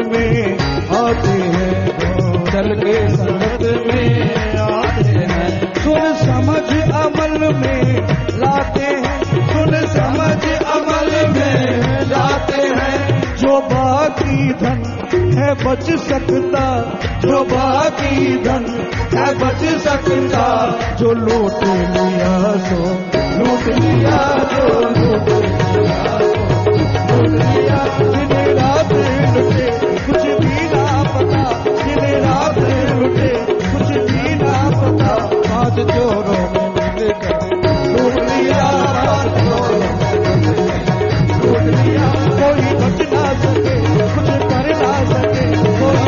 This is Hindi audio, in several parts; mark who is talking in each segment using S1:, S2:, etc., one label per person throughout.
S1: में आते हैं, चल के संगत में आते हैं, सुन समझ अमल में लाते हैं, सुन समझ अमल में लाते हैं। जो बाकी धन है बच सकता, जो बाकी धन है बच सकता, जो लूट लिया सो लूट लिया, जो लूट लिया लूट लिया। दिन रात लुटे कुछ भी ना पता, दिन रात लुटे कुछ भी ना पता, आज चोरों में मिलकर लूट लिया, आज चोरों में लूट लिया। कोई बच ना सके, कुछ कर ना सके, कोई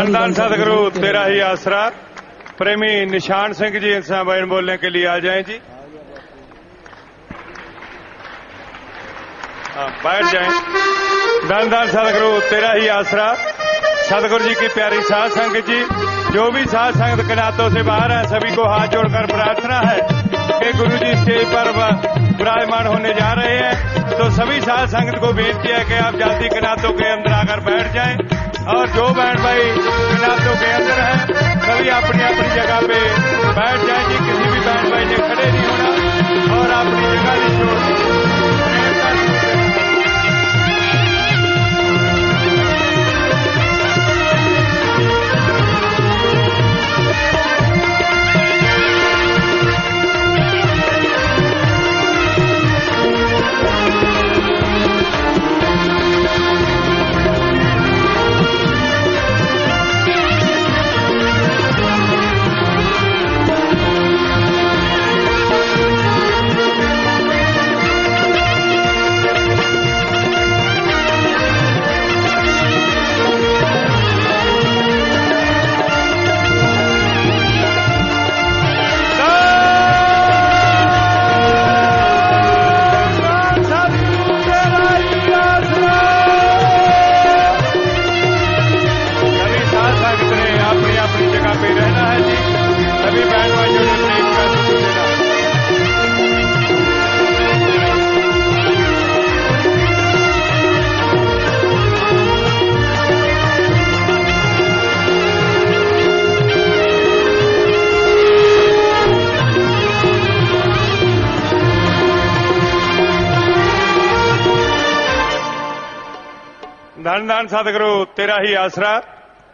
S2: धन सदगुरु तेरा ही आसरा। प्रेमी निशान सिंह जी इंसान बहन बोलने के लिए आ जाएं जी, बैठ जाएं। धन सदगुरु तेरा ही आसरा। सदगुरु जी की प्यारी साध संगत जी, जो भी साध संगत कनातों से बाहर है, सभी को हाथ जोड़कर प्रार्थना है कि गुरु जी स्टेज पर विराजमान होने जा रहे हैं, तो सभी साध संगत को बेनती है कि आप जल्दी कनातों के अंदर आकर बैठ जाएं। और जो बहन भाई कनातों के अंदर है, सभी अपनी अपनी जगह पे बैठ जाएं जी। किसी भी बहन भाई ने खड़े नहीं होना और अपनी जगह नहीं छोड़नी। धन सदगुरु तेरा ही आसरा।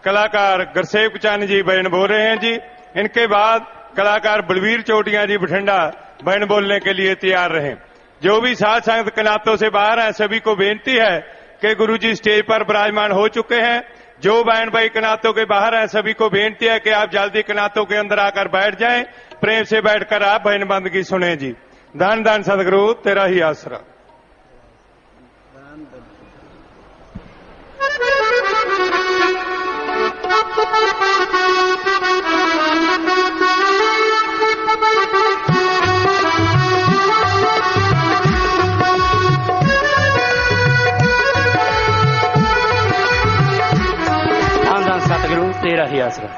S2: कलाकार गुरसेवक चंद जी बहन बोल रहे हैं जी। इनके बाद कलाकार बलवीर चोटियां जी बठिंडा बहन बोलने के लिए तैयार रहें। जो भी साध संगत कनातों से बाहर हैं, सभी को बेनती है कि गुरु जी स्टेज पर विराजमान हो चुके हैं। जो बहन भाई कनातों के बाहर हैं, सभी को बेनती है कि आप जल्दी कनातों के अंदर आकर बैठ जाएं। प्रेम से बैठकर आप बहन बंदगी सुने जी। धन सदगुरु तेरा ही आसरा।
S3: सतगुरु तेरा ही आसरा।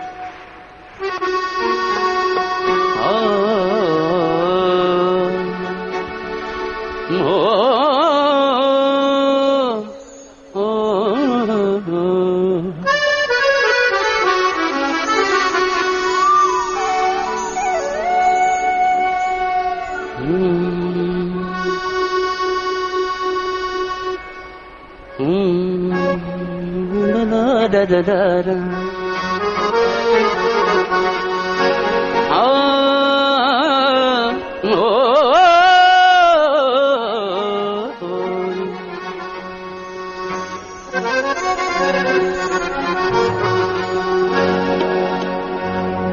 S3: da da da da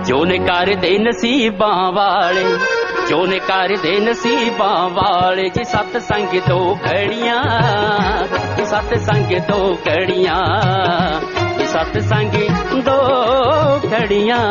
S3: जो ने कर दे नसीबां वाले, जो ने कर दे नसीबां वाले जी। सतसंग दो घड़ियां, सतसंग दो घड़ियां, सतसंग दो घड़ियां।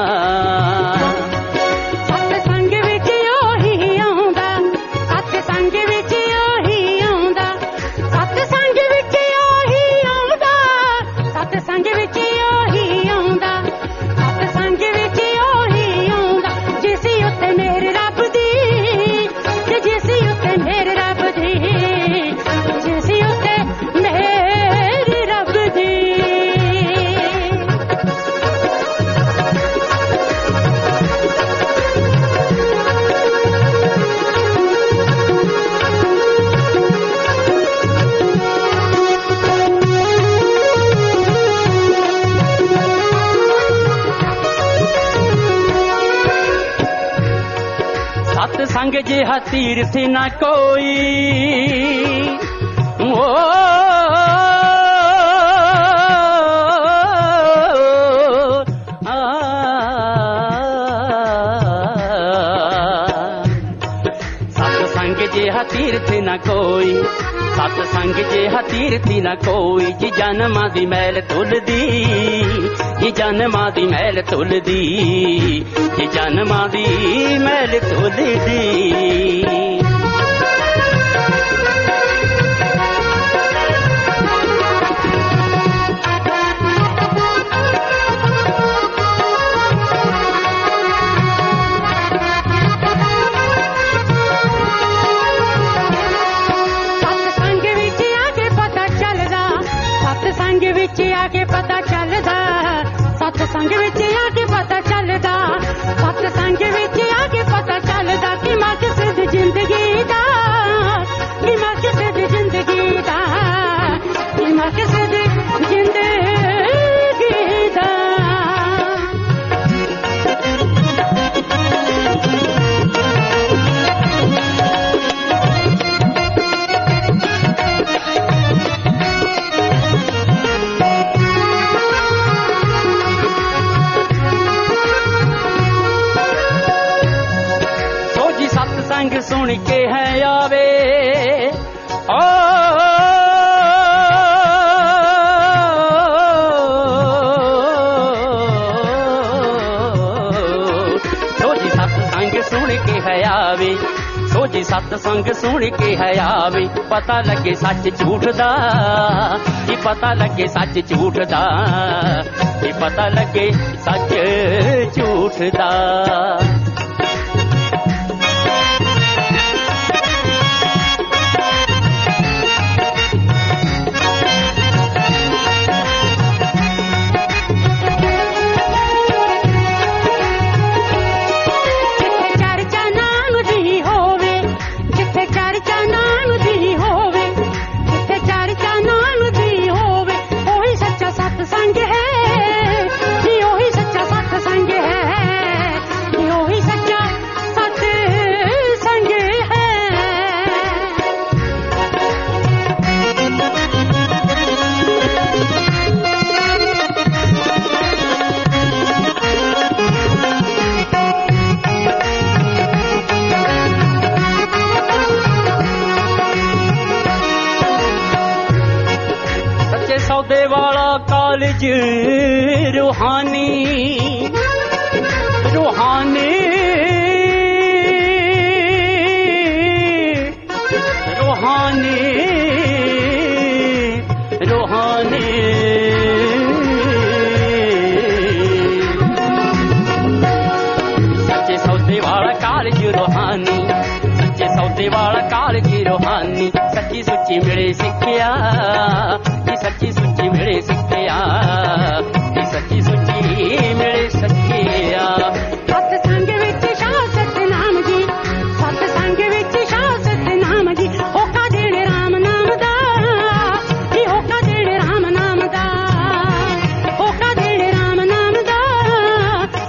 S3: सत्संग जिहा तीर्थ न कोई ओ सत्संग जिहा तीर्थ न कोई सत्संग जिहा तीर्थ न कोई जी जन्मां दी मैल धुलदी जी जन्मां दी मैल धुलदी जी जन्मां दी मैल धुलदी
S4: सत्संग विच आके पता चलदा सत्संग विच आके पता चलदा कि मकसद जिंदगी दा कि मकसद जिंदगी दा कि मकसद जिंदगी दा सुन के है आवे ओ सोजी सत्संग सुन के है आवे सोजी सत्संग सुन के है आवे पता लगे सच झूठ दा ये पता लगे सच झूठ दा ये पता लगे सच झूठ दा सौदे वाला कॉलेज रूहानी रूहानी रूहानी रूहानी सच्चे सौदे वाला कॉलेज रूहानी सच्चे सौदे वाला कॉलेज रूहानी सच्ची सुच्ची मिले सिक्ख्या सच्ची सुच्ची मिले सिक्ख्या सच्ची सुच्ची मिले सिक्ख्या सत्संग विच शाह सतनाम जी सत्संग विच शाह सतनाम जी होका देने राम नाम दा जी होका देने राम नाम दा होका देने राम नाम दा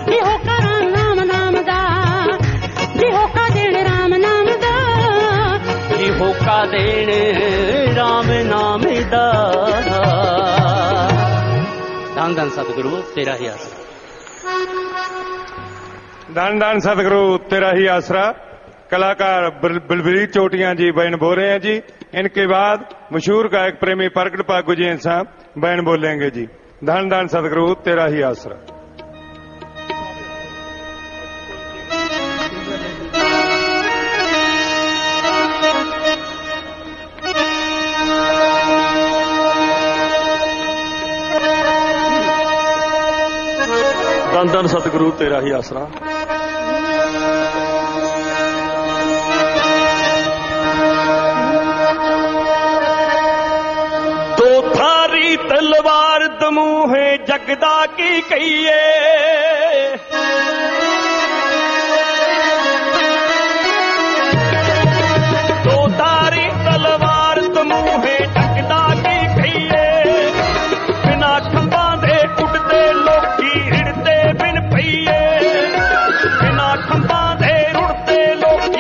S4: जी होका राम नाम दा जी होका देने राम नाम दा जी होका देने राम नाम दा धन धन सतगुरु तेरा ही आसरा
S2: धन धन सतगुरु तेरा ही आसरा कलाकार बलबीर चोटियां जी बयान बोल रहे हैं जी इनके बाद मशहूर गायक प्रेमी प्रगट पागु जी साहब बयान बोलेंगे जी धन धन सतगुरु तेरा ही आसरा
S5: धन धन सतगुरु तेरा ही आसरा
S6: दो थारी तलवार दमूहे जगदा की कहिए दो थारी तलवार दमूहे जगदा की कहिए बिना खंबा दे उड़ते लोकी हिड़ते बिन पईए बिना खंबा दे उड़ते लोकी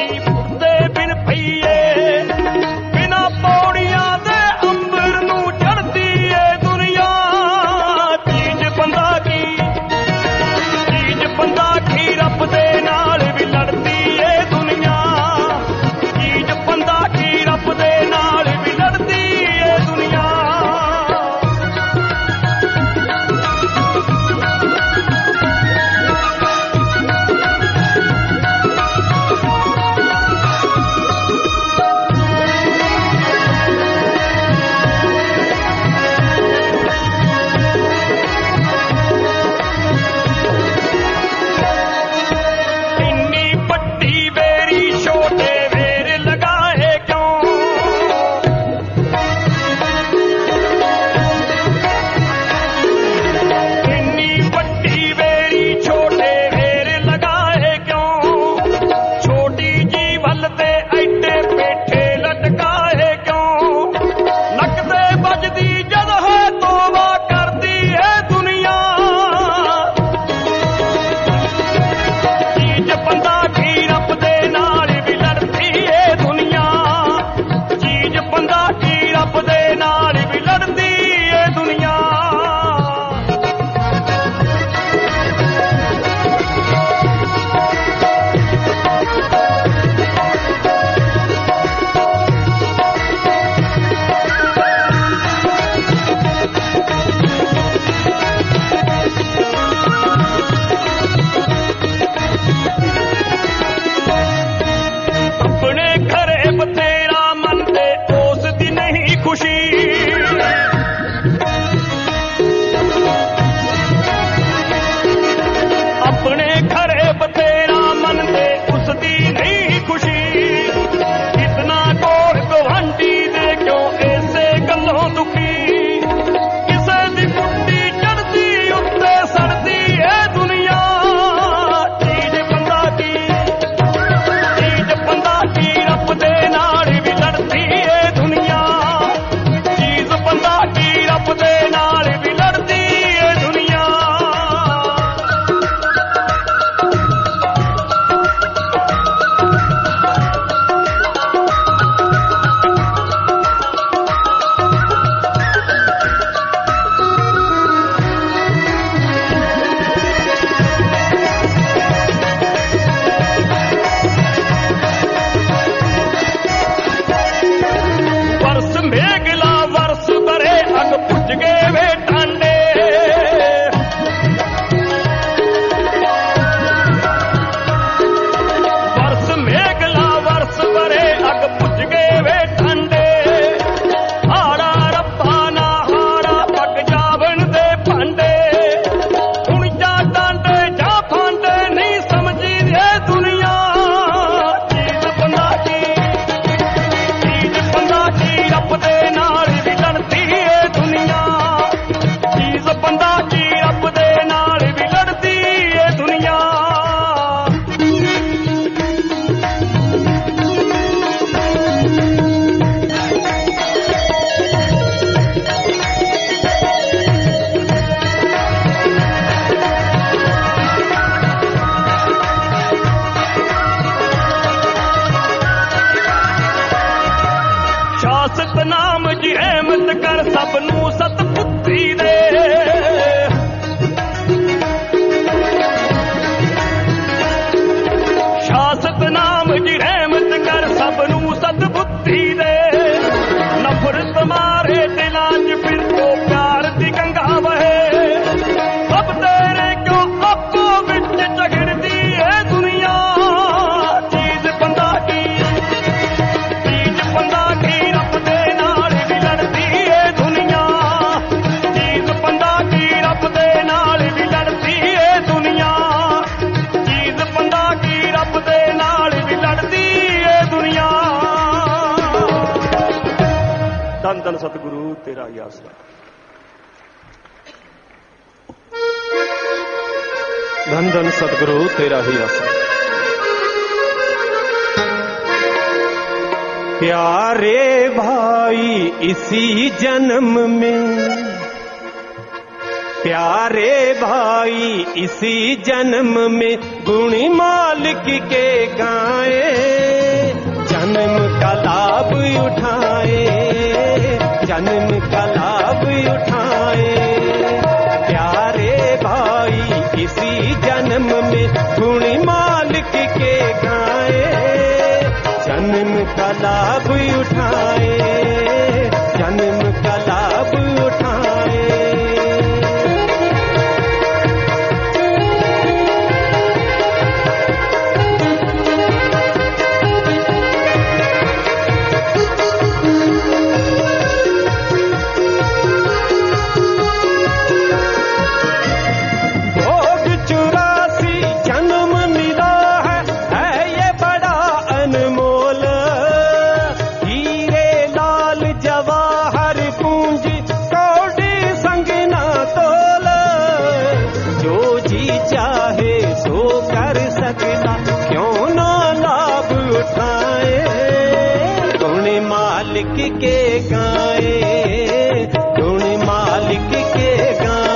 S5: धन सतगुरु तेरा ही आसरा। धन धन सतगुरु तेरा ही आसरा।
S7: प्यारे भाई इसी जन्म में, प्यारे भाई इसी जन्म में गुणी मालिक के गाए, जन्म का लाभ उठाए, जन्म का लाभ उठाए। प्यारे भाई इसी जन्म में गुणी मालिक के गाए, जन्म का लाभ उठाए, जन्म का लाभ उठाए। के गाए, गुण मालिक के गाए।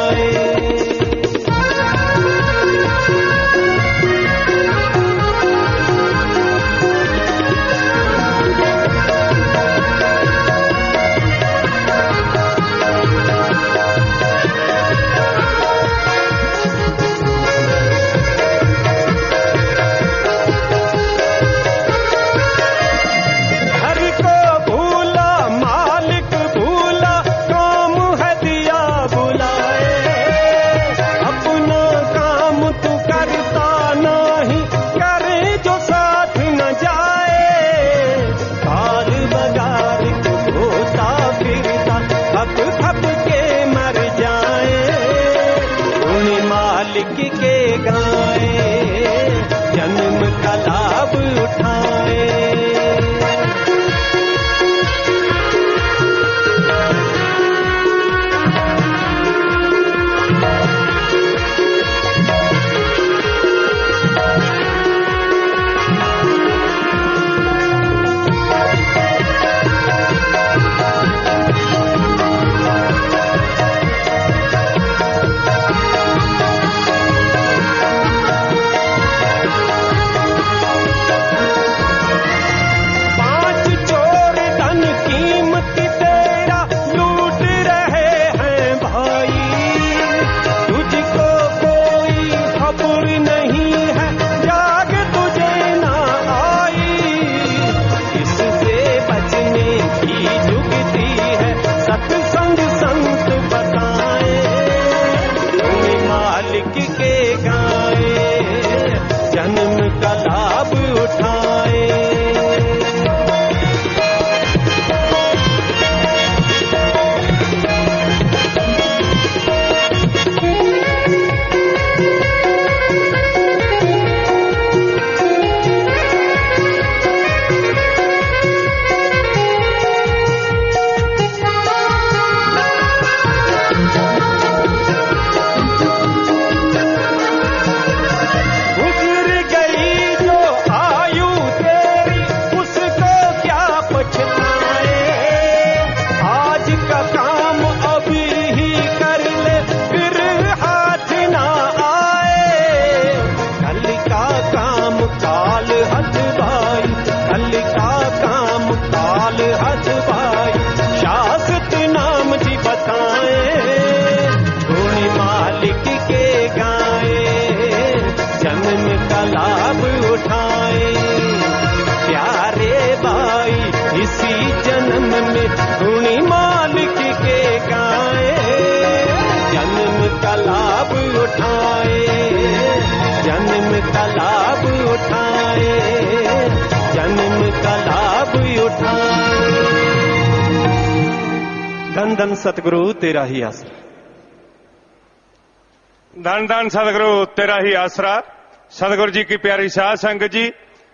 S7: धन धन सतगुरु तेरा ही आसरा।
S2: धन धन सतगुरु तेरा ही आसरा। सतगुरु जी की प्यारी साध संगत जी,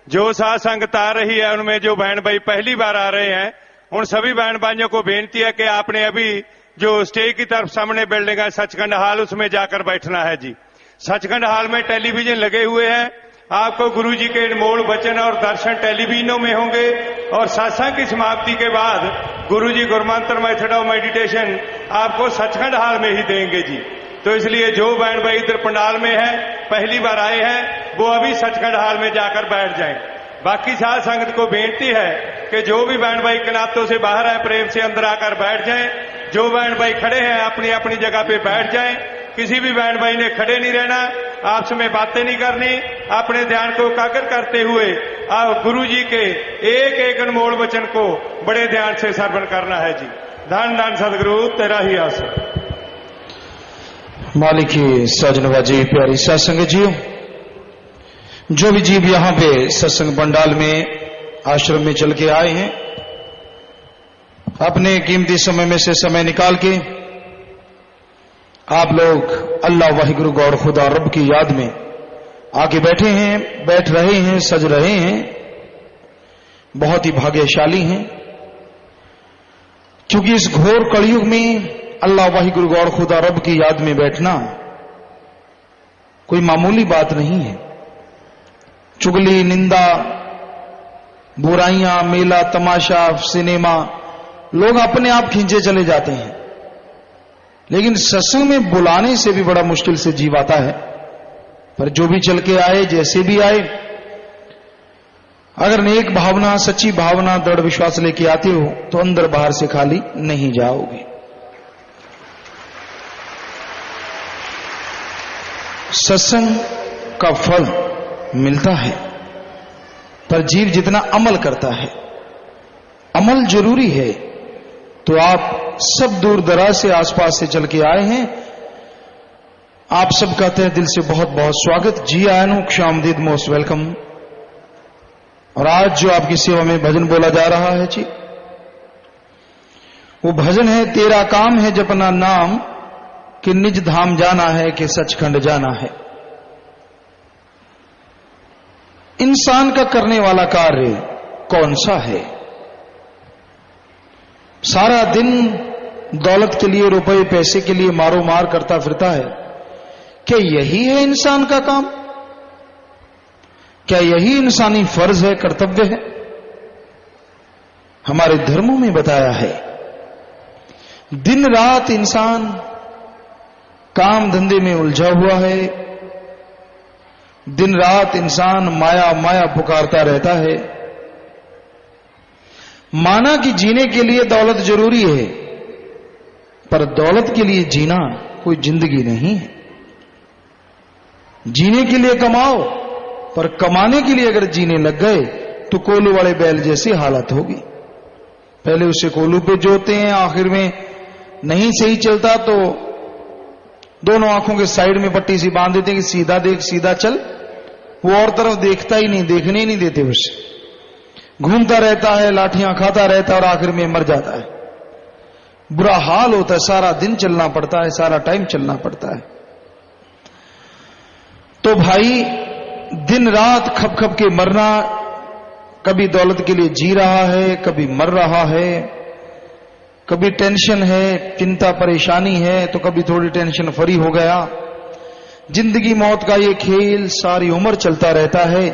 S2: जो साध संगत आ रही है उनमें जो बहन भाई पहली बार आ रहे हैं उन सभी बहन भाइयों को बेनती है कि आपने अभी जो स्टेज की तरफ सामने बिल्डिंग है सचखंड हॉल, उसमें जाकर बैठना है जी। सचखंड हॉल में टेलीविजन लगे हुए हैं, आपको गुरु जी के अनमोल वचन और दर्शन टेलीविजनों में होंगे और सत्संग की समाप्ति के बाद गुरु जी गुरुमंत्र मेथड ऑफ मेडिटेशन आपको सचखंड हॉल में ही देंगे जी। तो इसलिए जो बहन भाई इधर पंडाल में है, पहली बार आए हैं, वो अभी सचखंड हॉल में जाकर बैठ जाएं। बाकी साध संगत को बेनती है कि जो भी बहन भाई कनातों से बाहर है प्रेम से अंदर आकर बैठ जाएं। जो बहन भाई खड़े हैं अपनी अपनी जगह पे बैठ जाएं। किसी भी बहन भाई ने खड़े नहीं रहना, आपस में बातें नहीं करनी, अपने ध्यान को एकाग्र करते हुए आप गुरु जी के एक एक अनमोल वचन को बड़े ध्यान से श्रवण करना है जी। धन धन सदगुरु तेरा ही आसन।
S1: मालिक की साजनवाजी प्यारी सत्संग जीव, जो भी जीव यहां पे सत्संग पंडाल में आश्रम में चल के आए हैं, अपने कीमती समय में से समय निकाल के आप लोग अल्लाह वाहिगुरु गौर खुदा रब की याद में आके बैठे हैं, बैठ रहे हैं, सज रहे हैं, बहुत ही भाग्यशाली हैं। क्योंकि इस घोर कलयुग में अल्लाह वाहिगुरु गौर खुदा रब की याद में बैठना कोई मामूली बात नहीं है। चुगली, निंदा, बुराइयां, मेला तमाशा, सिनेमा, लोग अपने आप खींचे चले जाते हैं, लेकिन सत्संग में बुलाने से भी बड़ा मुश्किल से जीव आता है। पर जो भी चल के आए, जैसे भी आए, अगर नेक भावना, सच्ची भावना, दृढ़ विश्वास लेके आते हो तो अंदर बाहर से खाली नहीं जाओगे। सत्संग का फल मिलता है, पर जीव जितना अमल करता है, अमल जरूरी है। तो आप सब दूर दराज से आसपास से चल के आए हैं, आप सब कहते हैं दिल से बहुत बहुत स्वागत जी। आयनु क्षामदीद मोस्ट वेलकम। और आज जो आपकी सेवा में भजन बोला जा रहा है जी, वो भजन है तेरा काम है जपना नाम, कि निज धाम जाना है कि सचखंड जाना है। इंसान का करने वाला कार्य कौन सा है? सारा दिन दौलत के लिए, रुपए पैसे के लिए मारो मार करता फिरता है। क्या यही है इंसान का काम? क्या यही इंसानी फर्ज है, कर्तव्य है? हमारे धर्मों में बताया है दिन रात इंसान काम धंधे में उलझा हुआ है, दिन रात इंसान माया माया पुकारता रहता है। माना कि जीने के लिए दौलत जरूरी है, पर दौलत के लिए जीना कोई जिंदगी नहीं है। जीने के लिए कमाओ, पर कमाने के लिए अगर जीने लग गए तो कोल्हू वाले बैल जैसी हालत होगी। पहले उसे कोल्हू पे जोते हैं, आखिर में नहीं सही चलता तो दोनों आंखों के साइड में पट्टी सी बांध देते हैं कि सीधा देख, सीधा चल। वो और तरफ देखता ही नहीं, देखने ही नहीं देते उसे। घूमता रहता है, लाठियां खाता रहता है और आखिर में मर जाता है। बुरा हाल होता है, सारा दिन चलना पड़ता है, सारा टाइम चलना पड़ता है। तो भाई दिन रात खप खप के मरना, कभी दौलत के लिए जी रहा है, कभी मर रहा है, कभी टेंशन है, चिंता परेशानी है, तो कभी थोड़ी टेंशन फ्री हो गया। जिंदगी मौत का ये खेल सारी उम्र चलता रहता है।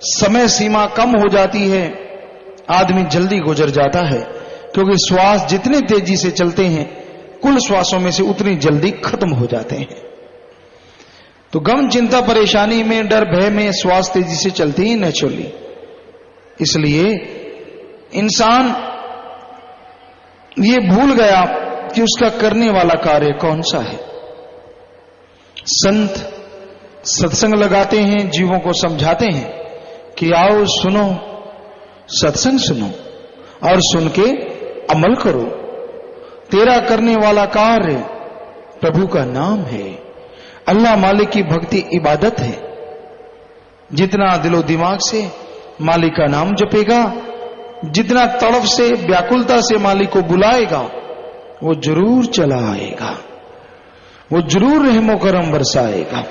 S1: समय सीमा कम हो जाती है, आदमी जल्दी गुजर जाता है, क्योंकि श्वास जितने तेजी से चलते हैं कुल श्वासों में से उतनी जल्दी खत्म हो जाते हैं। तो गम, चिंता, परेशानी में, डर, भय में श्वास तेजी से चलती ही नेचुरली। इसलिए इंसान ये भूल गया कि उसका करने वाला कार्य कौन सा है। संत सत्संग लगाते हैं, जीवों को समझाते हैं कि आओ सुनो, सत्संग सुनो और सुन के अमल करो। तेरा करने वाला कार्य प्रभु का नाम है, अल्लाह मालिक की भक्ति इबादत है। जितना दिलो दिमाग से मालिक का नाम जपेगा, जितना तड़फ से, व्याकुलता से मालिक को बुलाएगा, वो जरूर चला आएगा, वो जरूर रहमो करम बरसाएगा।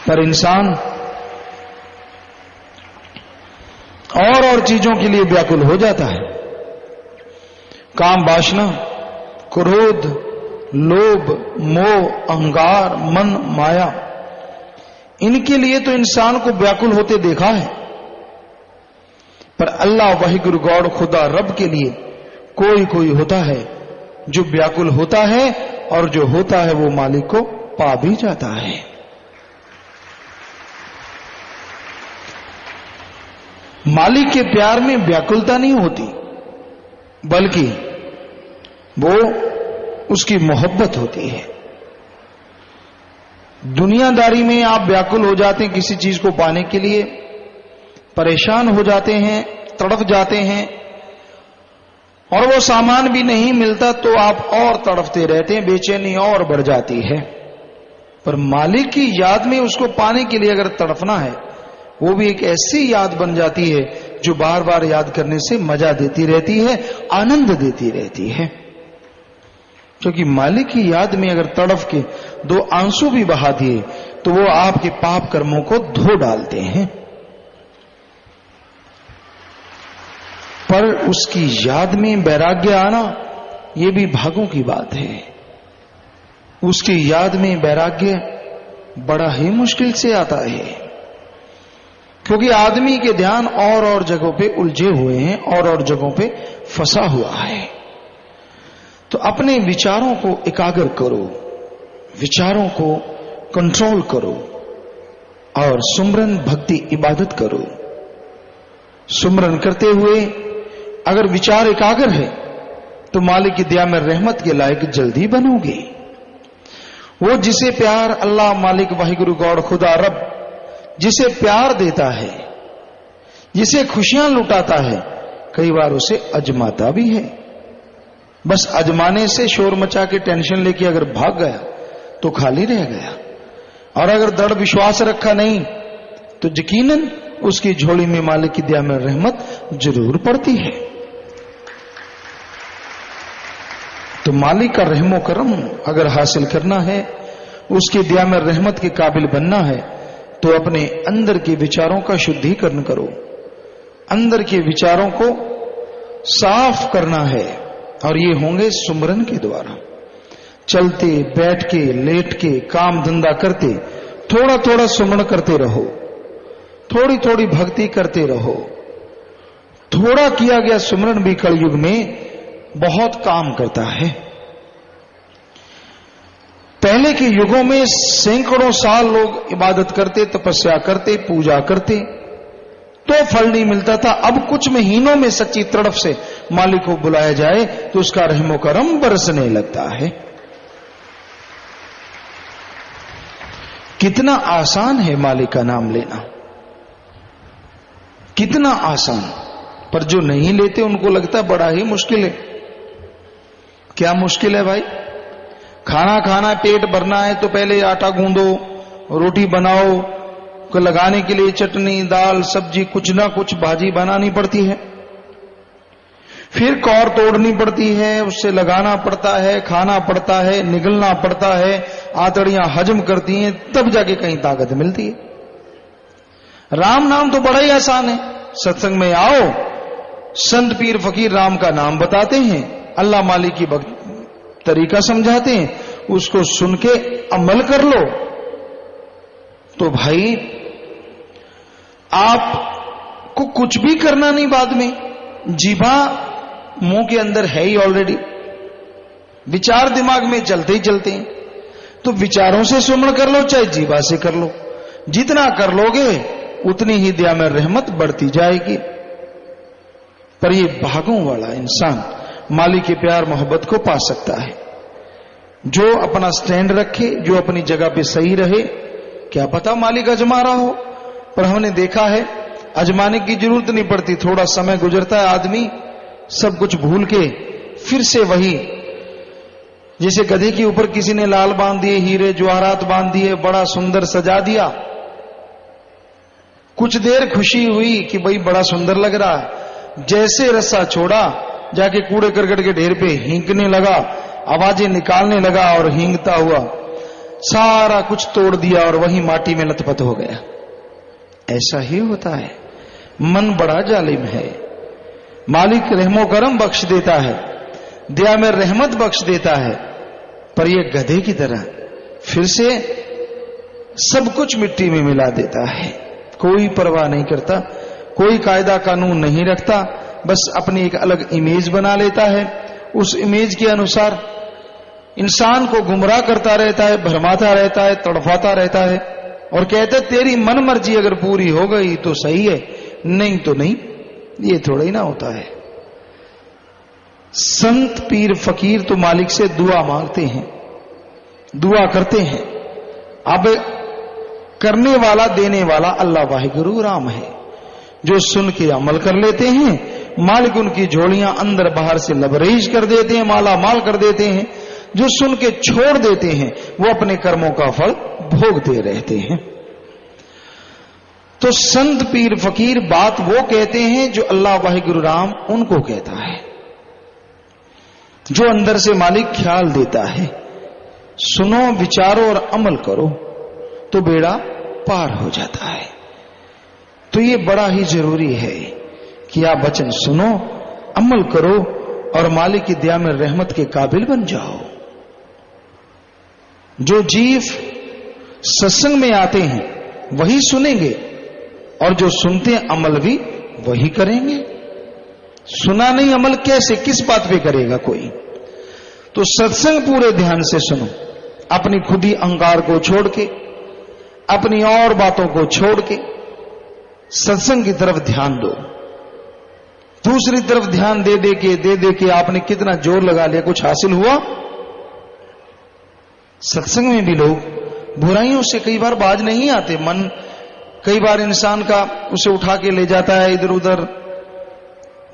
S1: पर इंसान और चीजों के लिए व्याकुल हो जाता है। काम वासना, क्रोध, लोभ, मोह, अहंकार, मन, माया, इनके लिए तो इंसान को व्याकुल होते देखा है, पर अल्लाह वाहिगुरु गॉड खुदा रब के लिए कोई कोई होता है जो व्याकुल होता है, और जो होता है वो मालिक को पा भी जाता है। मालिक के प्यार में व्याकुलता नहीं होती, बल्कि वो उसकी मोहब्बत होती है। दुनियादारी में आप व्याकुल हो जाते हैं किसी चीज को पाने के लिए, परेशान हो जाते हैं, तड़प जाते हैं, और वो सामान भी नहीं मिलता तो आप और तड़पते रहते हैं, बेचैनी और बढ़ जाती है। पर मालिक की याद में उसको पाने के लिए अगर तड़पना है, वो भी एक ऐसी याद बन जाती है जो बार बार याद करने से मजा देती रहती है, आनंद देती रहती है। क्योंकि मालिक की याद में अगर तड़प के 2 आंसू भी बहा दिए तो वो आपके पाप कर्मों को धो डालते हैं। पर उसकी याद में वैराग्य आना ये भी भागों की बात है। उसकी याद में वैराग्य बड़ा ही मुश्किल से आता है, क्योंकि आदमी के ध्यान और जगहों पे उलझे हुए हैं, और जगहों पे फंसा हुआ है। तो अपने विचारों को एकाग्र करो, विचारों को कंट्रोल करो, और सुमरन भक्ति इबादत करो। सुमरन करते हुए अगर विचार एकाग्र है तो मालिक की दया में रहमत के लायक जल्दी बनोगे। वो जिसे प्यार अल्लाह मालिक वाहिगुरु गॉड खुदा रब जिसे प्यार देता है, जिसे खुशियां लुटाता है, कई बार उसे अजमाता भी है। बस अजमाने से शोर मचा के टेंशन लेके अगर भाग गया तो खाली रह गया, और अगर दृढ़ विश्वास रखा नहीं तो यकीनन उसकी झोली में मालिक की दया में रहमत जरूर पड़ती है। तो मालिक का रहमो करम अगर हासिल करना है, उसकी दया में रहमत के काबिल बनना है, तो अपने अंदर के विचारों का शुद्धिकरण करो, अंदर के विचारों को साफ करना है, और ये होंगे सुमरन के द्वारा। चलते, बैठ के, लेट के, काम धंधा करते थोड़ा थोड़ा सुमरन करते रहो, थोड़ी थोड़ी भक्ति करते रहो। थोड़ा किया गया सुमरन भी कलयुग में बहुत काम करता है। पहले के युगों में सैकड़ों साल लोग इबादत करते, तपस्या करते, पूजा करते, तो फल नहीं मिलता था। अब कुछ महीनों में सच्ची तड़प से मालिक को बुलाया जाए तो उसका रहमो करम बरसने लगता है। कितना आसान है मालिक का नाम लेना, कितना आसान। पर जो नहीं लेते उनको लगता है बड़ा ही मुश्किल है। क्या मुश्किल है भाई? खाना खाना है, पेट भरना है तो पहले आटा गूंदो, रोटी बनाओ, को लगाने के लिए चटनी, दाल, सब्जी, कुछ ना कुछ भाजी बनानी पड़ती है, फिर कौर तोड़नी पड़ती है, उससे लगाना पड़ता है, खाना पड़ता है, निगलना पड़ता है, आंतड़ियां हजम करती हैं, तब जाके कहीं ताकत मिलती है। राम नाम तो बड़ा ही आसान है। सत्संग में आओ, संत पीर फकीर राम का नाम बताते हैं, अल्लाह मालिक की तरीका समझाते हैं, उसको सुन के अमल कर लो तो भाई आपको कुछ भी करना नहीं। बाद में जीभा मुंह के अंदर है ही ऑलरेडी, विचार दिमाग में चलते ही चलते हैं, तो विचारों से सुमरण कर लो चाहे जीभा से कर लो। जितना कर लोगे उतनी ही दया में रहमत बढ़ती जाएगी। पर ये भागों वाला इंसान मालिक के प्यार मोहब्बत को पा सकता है, जो अपना स्टैंड रखे, जो अपनी जगह पे सही रहे। क्या पता मालिक अजमा रहा हो, पर हमने देखा है अजमाने की जरूरत नहीं पड़ती। थोड़ा समय गुजरता है, आदमी सब कुछ भूल के फिर से वही, जैसे गधे के ऊपर किसी ने लाल बांध दिए, हीरे जवाहरात बांध दिए, बड़ा सुंदर सजा दिया, कुछ देर खुशी हुई कि भाई बड़ा सुंदर लग रहा है, जैसे रस्सा छोड़ा जाके कूड़े करकट के ढेर पे हींकने लगा, आवाजें निकालने लगा, और हींगता हुआ सारा कुछ तोड़ दिया और वही माटी में लथपथ हो गया। ऐसा ही होता है। मन बड़ा जालिम है। मालिक रहमो करम बख्श देता है, दया में रहमत बख्श देता है, पर यह गधे की तरह फिर से सब कुछ मिट्टी में मिला देता है। कोई परवाह नहीं करता, कोई कायदा कानून नहीं रखता, बस अपनी एक अलग इमेज बना लेता है। उस इमेज के अनुसार इंसान को गुमराह करता रहता है, भरमाता रहता है, तड़फाता रहता है और कहते तेरी मन मर्जी अगर पूरी हो गई तो सही है, नहीं तो नहीं। ये थोड़ा ही ना होता है। संत पीर फकीर तो मालिक से दुआ मांगते हैं, दुआ करते हैं। अब करने वाला देने वाला अल्लाह वाहिगुरु राम है। जो सुन के अमल कर लेते हैं, मालिक उनकी झोलियां अंदर बाहर से लबरेज कर देते हैं, माला माल कर देते हैं। जो सुन के छोड़ देते हैं वो अपने कर्मों का फल भोगते रहते हैं। तो संत पीर फकीर बात वो कहते हैं जो अल्लाह वाहिगुरु राम उनको कहता है, जो अंदर से मालिक ख्याल देता है। सुनो, विचारो और अमल करो तो बेड़ा पार हो जाता है। तो ये बड़ा ही जरूरी है कि आप वचन सुनो, अमल करो और मालिक की दया में रहमत के काबिल बन जाओ। जो जीव सत्संग में आते हैं वही सुनेंगे और जो सुनते हैं अमल भी वही करेंगे। सुना नहीं अमल कैसे, किस बात पे करेगा कोई? तो सत्संग पूरे ध्यान से सुनो, अपनी खुदी अहंकार को छोड़ के, अपनी और बातों को छोड़ के सत्संग की तरफ ध्यान दो। दूसरी तरफ ध्यान दे दे के आपने कितना जोर लगा लिया, कुछ हासिल हुआ? सत्संग में भी लोग बुराइयों से कई बार बाज नहीं आते। मन कई बार इंसान का उसे उठा के ले जाता है, इधर उधर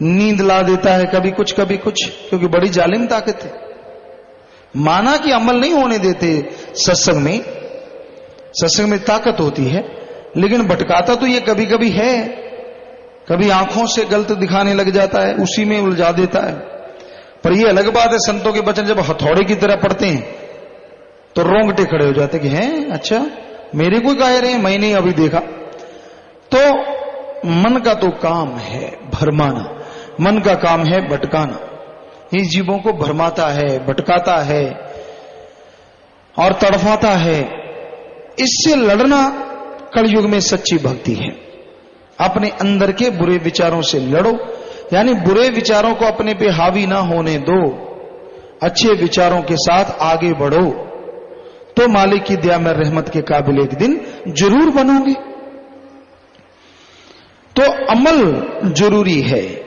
S1: नींद ला देता है, कभी कुछ क्योंकि बड़ी जालिम ताकत है। माना कि अमल नहीं होने देते सत्संग में ताकत होती है, लेकिन भटकाता तो ये कभी कभी है। कभी आंखों से गलत दिखाने लग जाता है, उसी में उलझा देता है। पर ये अलग बात है, संतों के वचन जब हथौड़े की तरह पड़ते हैं तो रोंगटे खड़े हो जाते कि हैं, अच्छा मेरे को कह रहे हैं, मैंने अभी देखा। तो मन का तो काम है भरमाना, मन का काम है भटकाना। ये जीवों को भरमाता है, भटकाता है और तड़फाता है। इससे लड़ना कलयुग में सच्ची भक्ति है। अपने अंदर के बुरे विचारों से लड़ो, यानी बुरे विचारों को अपने पे हावी ना होने दो, अच्छे विचारों के साथ आगे बढ़ो, तो मालिक की दया में रहमत के काबिल एक दिन जरूर बनोगे। तो अमल जरूरी है।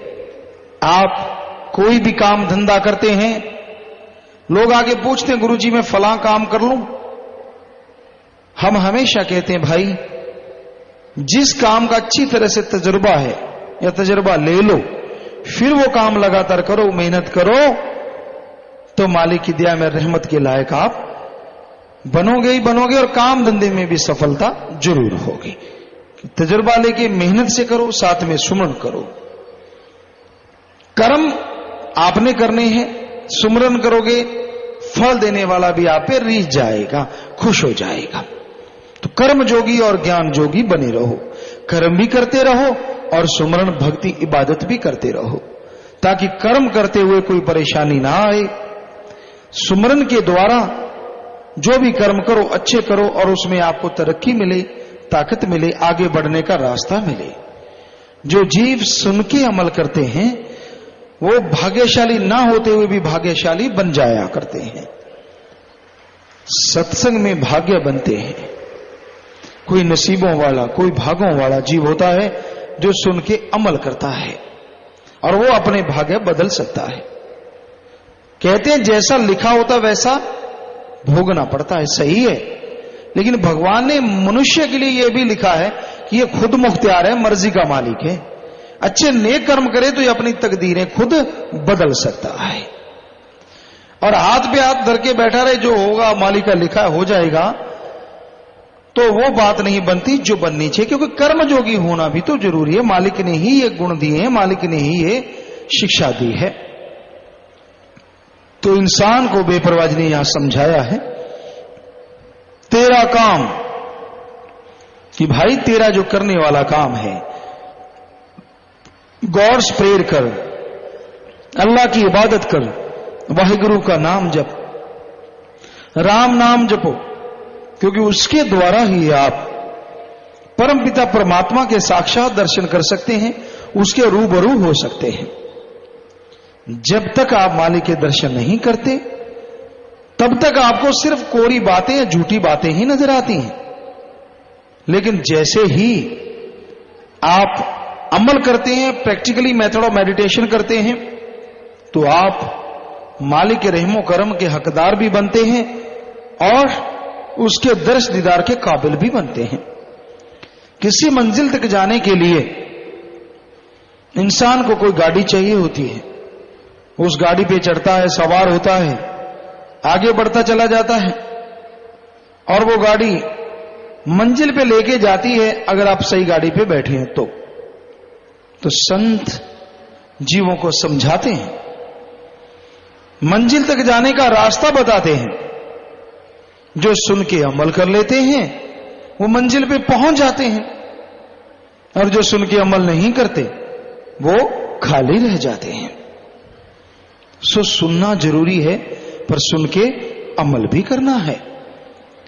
S1: आप कोई भी काम धंधा करते हैं, लोग आगे पूछते हैं गुरुजी मैं फलां काम कर लूं। हम हमेशा कहते हैं भाई जिस काम का अच्छी तरह से तजुर्बा है या तजुर्बा ले लो, फिर वो काम लगातार करो, मेहनत करो, तो मालिक की दया में रहमत के लायक आप बनोगे ही बनोगे और काम धंधे में भी सफलता जरूर होगी। तजुर्बा लेके मेहनत से करो, साथ में सुमरन करो। कर्म आपने करने हैं, सुमरन करोगे, फल देने वाला भी आप पे रीझ जाएगा, खुश हो जाएगा। तो कर्म जोगी और ज्ञान जोगी बने रहो, कर्म भी करते रहो और सुमरन भक्ति इबादत भी करते रहो, ताकि कर्म करते हुए कोई परेशानी ना आए। सुमरन के द्वारा जो भी कर्म करो अच्छे करो और उसमें आपको तरक्की मिले, ताकत मिले, आगे बढ़ने का रास्ता मिले। जो जीव सुन के अमल करते हैं वो भाग्यशाली ना होते हुए भी भाग्यशाली बन जाया करते हैं। सत्संग में भाग्य बनते हैं। कोई नसीबों वाला, कोई भागों वाला जीव होता है जो सुन के अमल करता है और वो अपने भाग्य बदल सकता है। कहते हैं जैसा लिखा होता वैसा भोगना पड़ता है, सही है, लेकिन भगवान ने मनुष्य के लिए यह भी लिखा है कि ये खुद मुख्तियार है, मर्जी का मालिक है। अच्छे नेक कर्म करे तो ये अपनी तकदीरें खुद बदल सकता है। और हाथ पे हाथ धर के बैठा रहे, जो होगा मालिक का लिखा हो जाएगा, तो वो बात नहीं बनती जो बननी चाहिए। क्योंकि कर्म जोगी होना भी तो जरूरी है। मालिक ने ही ये गुण दिए हैं, मालिक ने ही ये शिक्षा दी है। तो इंसान को बेपरवाह ने यहां समझाया है, तेरा काम, कि भाई तेरा जो करने वाला काम है गॉड्स प्रेयर कर, अल्लाह की इबादत कर, वाहिगुरु का नाम जप, राम नाम जपो, क्योंकि उसके द्वारा ही आप परमपिता परमात्मा के साक्षात दर्शन कर सकते हैं, उसके रूबरू हो सकते हैं। जब तक आप मालिक के दर्शन नहीं करते तब तक आपको सिर्फ कोरी बातें या झूठी बातें ही नजर आती हैं। लेकिन जैसे ही आप अमल करते हैं, प्रैक्टिकली मेथड ऑफ मेडिटेशन करते हैं, तो आप मालिक के रहमो करम के हकदार भी बनते हैं और उसके दर्श दीदार के काबिल भी बनते हैं। किसी मंजिल तक जाने के लिए इंसान को कोई गाड़ी चाहिए होती है, उस गाड़ी पे चढ़ता है, सवार होता है, आगे बढ़ता चला जाता है और वो गाड़ी मंजिल पे लेके जाती है अगर आप सही गाड़ी पे बैठे हैं तो संत जीवों को समझाते हैं, मंजिल तक जाने का रास्ता बताते हैं। जो सुन के अमल कर लेते हैं वो मंजिल पे पहुंच जाते हैं और जो सुन के अमल नहीं करते वो खाली रह जाते हैं। सो सुनना जरूरी है, पर सुन के अमल भी करना है,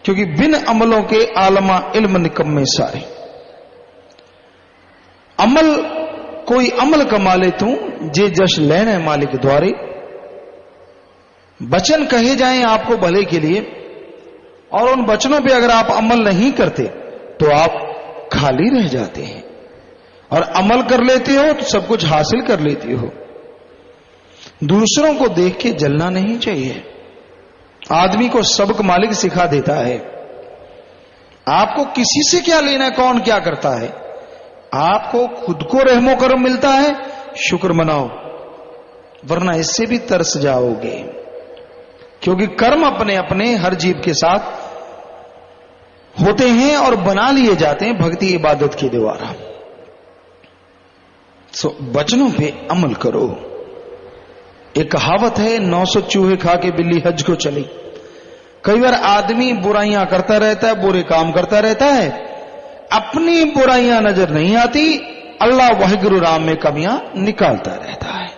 S1: क्योंकि बिन अमलों के आलमा इल्म निकम्मे सारे। अमल कोई अमल कमा ले तू जे जश लेने मालिक द्वारे। वचन कहे जाएं आपको भले के लिए और उन वचनों पे अगर आप अमल नहीं करते तो आप खाली रह जाते हैं, और अमल कर लेते हो तो सब कुछ हासिल कर लेते हो। दूसरों को देख के जलना नहीं चाहिए। आदमी को सबक मालिक सिखा देता है। आपको किसी से क्या लेना, कौन क्या करता है, आपको खुद को रहमो करम मिलता है, शुक्र मनाओ, वरना इससे भी तरस जाओगे। क्योंकि कर्म अपने अपने हर जीव के साथ होते हैं और बना लिए जाते हैं भक्ति इबादत के द्वारा। सो वचनों पे अमल करो। एक कहावत है, 900 चूहे खा के बिल्ली हज को चली। कई बार आदमी बुराइयां करता रहता है, बुरे काम करता रहता है, अपनी बुराइयां नजर नहीं आती, अल्लाह वाहिगुरु राम में कमियां निकालता रहता है।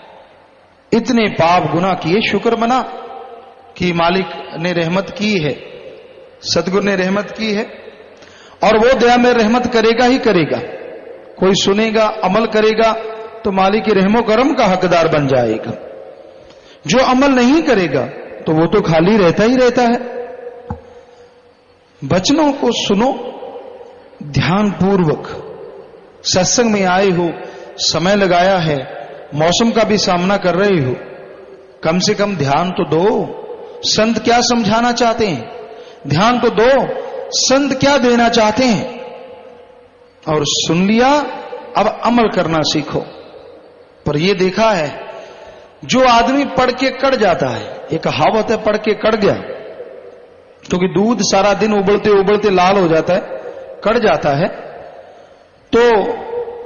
S1: इतने पाप गुनाह किए, शुक्र मना कि मालिक ने रहमत की है, सतगुरु ने रहमत की है, और वो दया में रहमत करेगा ही करेगा। कोई सुनेगा, अमल करेगा तो मालिक के रहमो करम का हकदार बन जाएगा। जो अमल नहीं करेगा तो वो तो खाली रहता ही रहता है। वचनों को सुनो ध्यान पूर्वक। सत्संग में आए हो, समय लगाया है, मौसम का भी सामना कर रहे हो, कम से कम ध्यान तो दो। संत क्या समझाना चाहते हैं, ध्यान तो दो, संत क्या देना चाहते हैं। और सुन लिया, अब अमल करना सीखो। पर यह देखा है, जो आदमी पढ़ के कड़ जाता है, एक कहावत है, पढ़ के कड़ गया, क्योंकि दूध सारा दिन उबलते उबलते लाल हो जाता है, कड़ जाता है, तो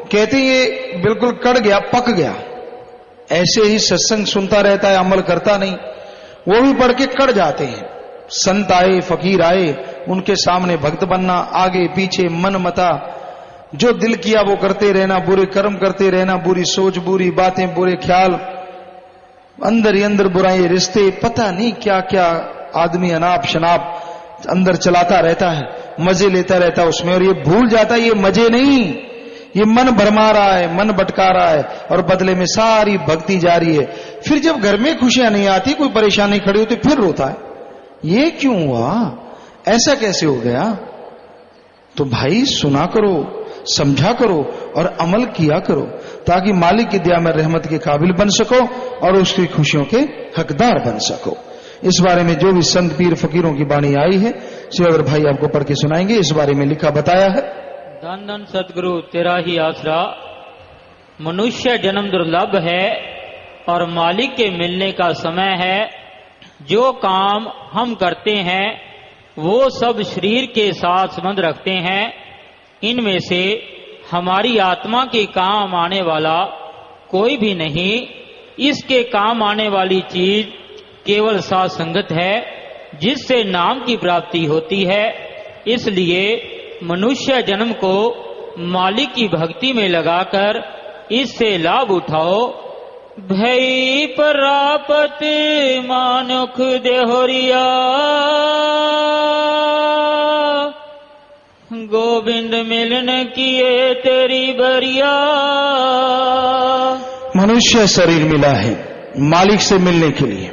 S1: कहते ये बिल्कुल कड़ गया, पक गया। ऐसे ही सत्संग सुनता रहता है, अमल करता नहीं, वो भी पढ़ के कड़ जाते हैं। संत आए, फकीर आए, उनके सामने भक्त बनना, आगे पीछे मन मता, जो दिल किया वो करते रहना, बुरे कर्म करते रहना, बुरी सोच, बुरी बातें, बुरे ख्याल, अंदर ही अंदर बुराई, रिश्ते, पता नहीं क्या क्या आदमी अनाप शनाप अंदर चलाता रहता है, मजे लेता रहता है उसमें, और ये भूल जाता है ये मजे नहीं, ये मन भरमा रहा है, मन भटका रहा है, और बदले में सारी भक्ति जारी है। फिर जब घर में खुशियां नहीं आती, कोई परेशानी खड़ी होती, फिर रोता है, ये क्यों हुआ, ऐसा कैसे हो गया। तो भाई सुना करो, समझा करो और अमल किया करो, ताकि मालिक की दया में रहमत के काबिल बन सको और उसकी खुशियों के हकदार बन सको। इस बारे में जो भी संत पीर फकीरों की वाणी आई है, शिवगर भाई आपको पढ़ के सुनाएंगे। इस बारे में लिखा बताया है।
S8: धन धन सतगुरु तेरा ही आसरा, मनुष्य जन्म दुर्लभ है और मालिक के मिलने का समय है। जो काम हम करते हैं वो सब शरीर के साथ संबंध रखते हैं। इनमें से हमारी आत्मा के काम आने वाला कोई भी नहीं। इसके काम आने वाली चीज केवल साथ संगत है, जिससे नाम की प्राप्ति होती है। इसलिए मनुष्य जन्म को मालिक की भक्ति में लगाकर इससे लाभ उठाओ। भई प्राप्त मानुख देहोरिया, गोविंद मिलन किए तेरी बरिया।
S1: मनुष्य शरीर मिला है मालिक से मिलने के लिए,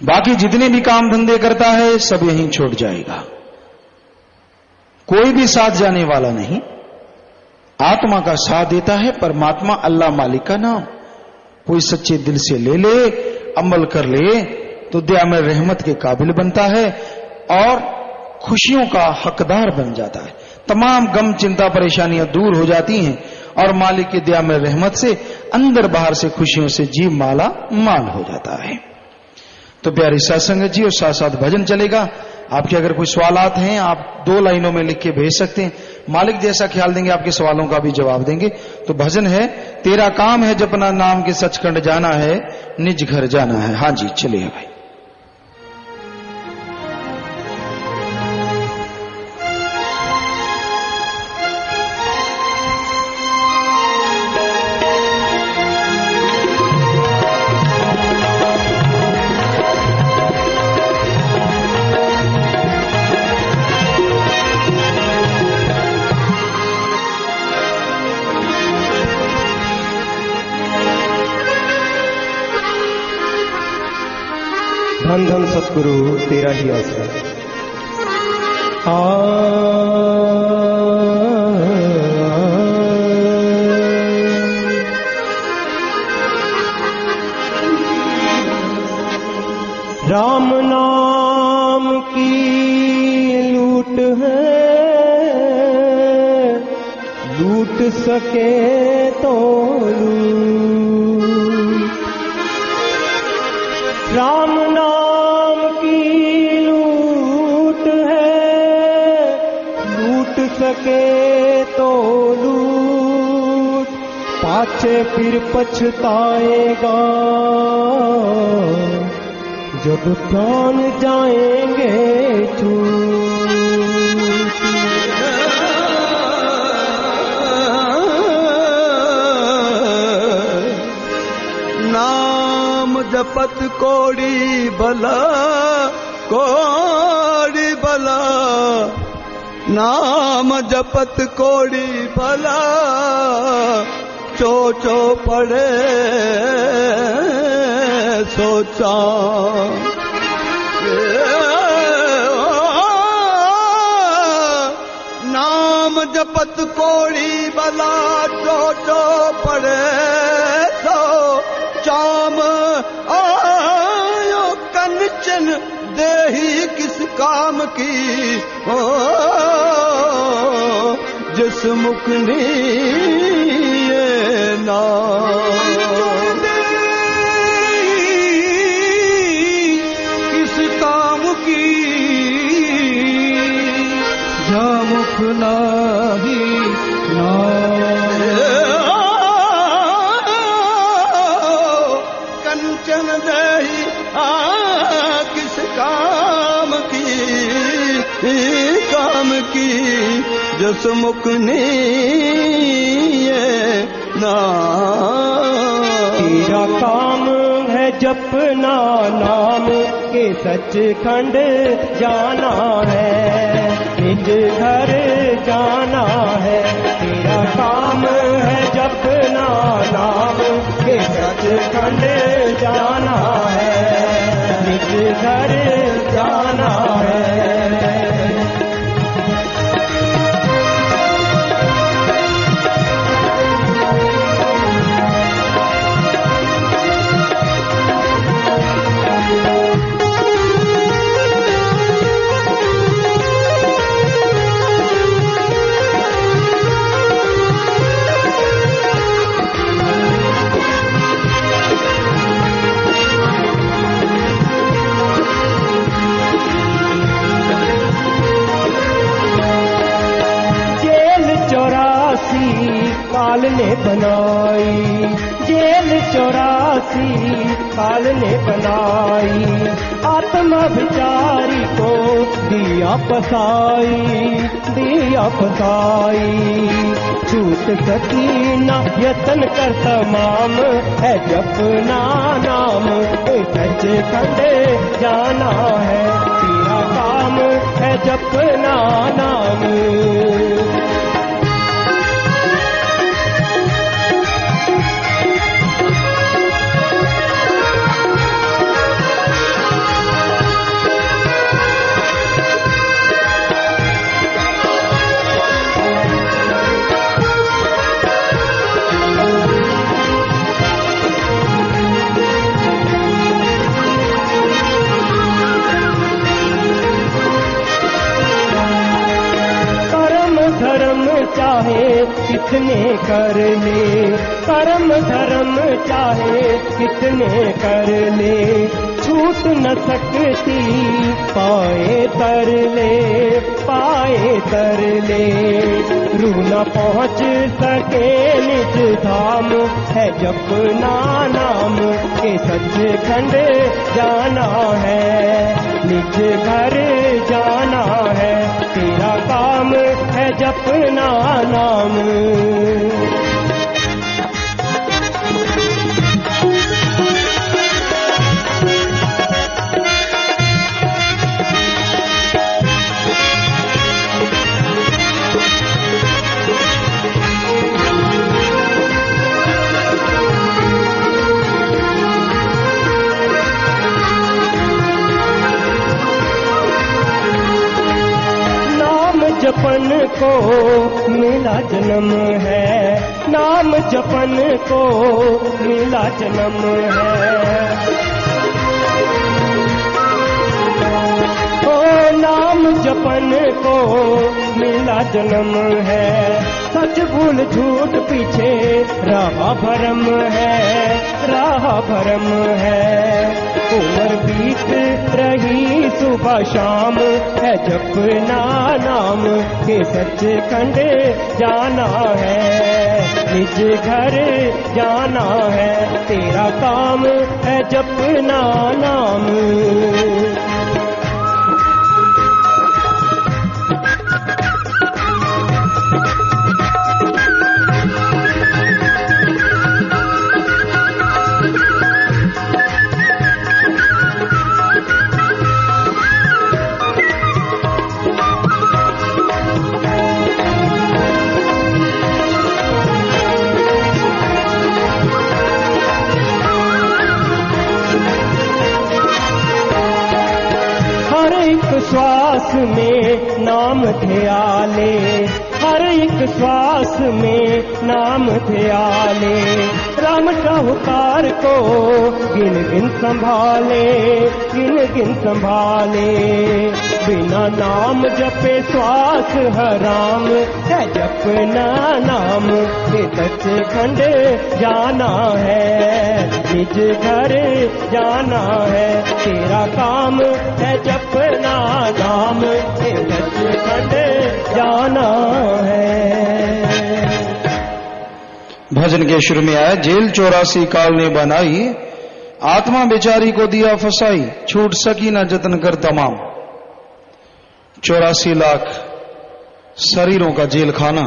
S1: बाकी जितने भी काम धंधे करता है सब यहीं छोड़ जाएगा, कोई भी साथ जाने वाला नहीं। आत्मा का साथ देता है परमात्मा अल्लाह मालिक का नाम। कोई सच्चे दिल से ले ले, अमल कर ले तो दया में रहमत के काबिल बनता है और खुशियों का हकदार बन जाता है। तमाम गम चिंता परेशानियां दूर हो जाती हैं और मालिक की दया में रहमत से अंदर बाहर से खुशियों से जीव माला माल हो जाता है। तो प्यारी सत्संगत जी, और साथ साथ भजन चलेगा। आपके अगर कोई सवालात हैं आप 2 लाइनों में लिख के भेज सकते हैं। मालिक जैसा ख्याल देंगे आपके सवालों का भी जवाब देंगे। तो भजन है, तेरा काम है जपना नाम के सचखंड जाना है, निज घर जाना है। हाँ जी, चलिए भाई।
S7: धन धन सतगुरु तेरा ही आसरा। राम नाम की लूट है, लूट सके तो लूट। राम नाम की लूट है, लूट सके तो लूट। पाछे फिर पछताएगा जब प्राण जाएंगे छूट।
S1: नाम जपत कोड़ी भला, कोड़ी भला। नाम जपत कोड़ी भला, चो चो पड़े सोचा। नाम जपत कोड़ी भला, चो चो पड़े सो चाम। आयो कंचन देही किस काम की हो, जिस मुकनी ये नाम। किस काम की जा मुख नाही नाम। कंचन देही किस काम की, जस मुकनी ये नाम।
S7: तेरा काम है जपना नाम के सचखंड जाना है, निज घर जाना है। तेरा काम है जपना नाम के सचखंड जाना है, निज घर जाना है। काल ने बनाई, जेल 84 काल ने बनाई। आत्मा विचारी को दिया फसाई, दिया फसाई। छूत
S9: झूठ सकीना यतन कर तमाम है जपना नाम, सचखंड जाना है तेरा काम है जपना नाम। चाहे कितने कर ले कर्म धर्म, चाहे कितने कर ले छूट न सकती पाए तर ले, पाए तर ले। रूह न पहुँच सके निज धाम है जपना नाम, के सचखंड जाना है निज घर जाना है तेरा काम है जपना नाम। जपन को मिला जन्म है, नाम जपन को मिला जन्म है। ओ नाम जपन को मिला जन्म है, सच भूल झूठ पीछे राह भरम है, राह भरम है। उम्र बीत रही सुबह शाम है जपना नाम, के सचखंड जाना है निज घर जाना है तेरा काम है जपना नाम। श्वास में नाम ध्याले, हर एक श्वास में नाम ध्याले। राम साहूकार को गिन गिन संभाले, गिन गिन संभाले। बिना नाम जपे श्वास हराम है जपना नाम, के सचखंड जाना है निज घर जाना है तेरा काम है जपना नाम, के सचखंड जाना है।
S1: भजन के शुरू में आया, जेल 84 काल ने बनाई, आत्मा बेचारी को दिया फसाई, छूट सकी ना जतन कर तमाम। 84 लाख शरीरों का जेल खाना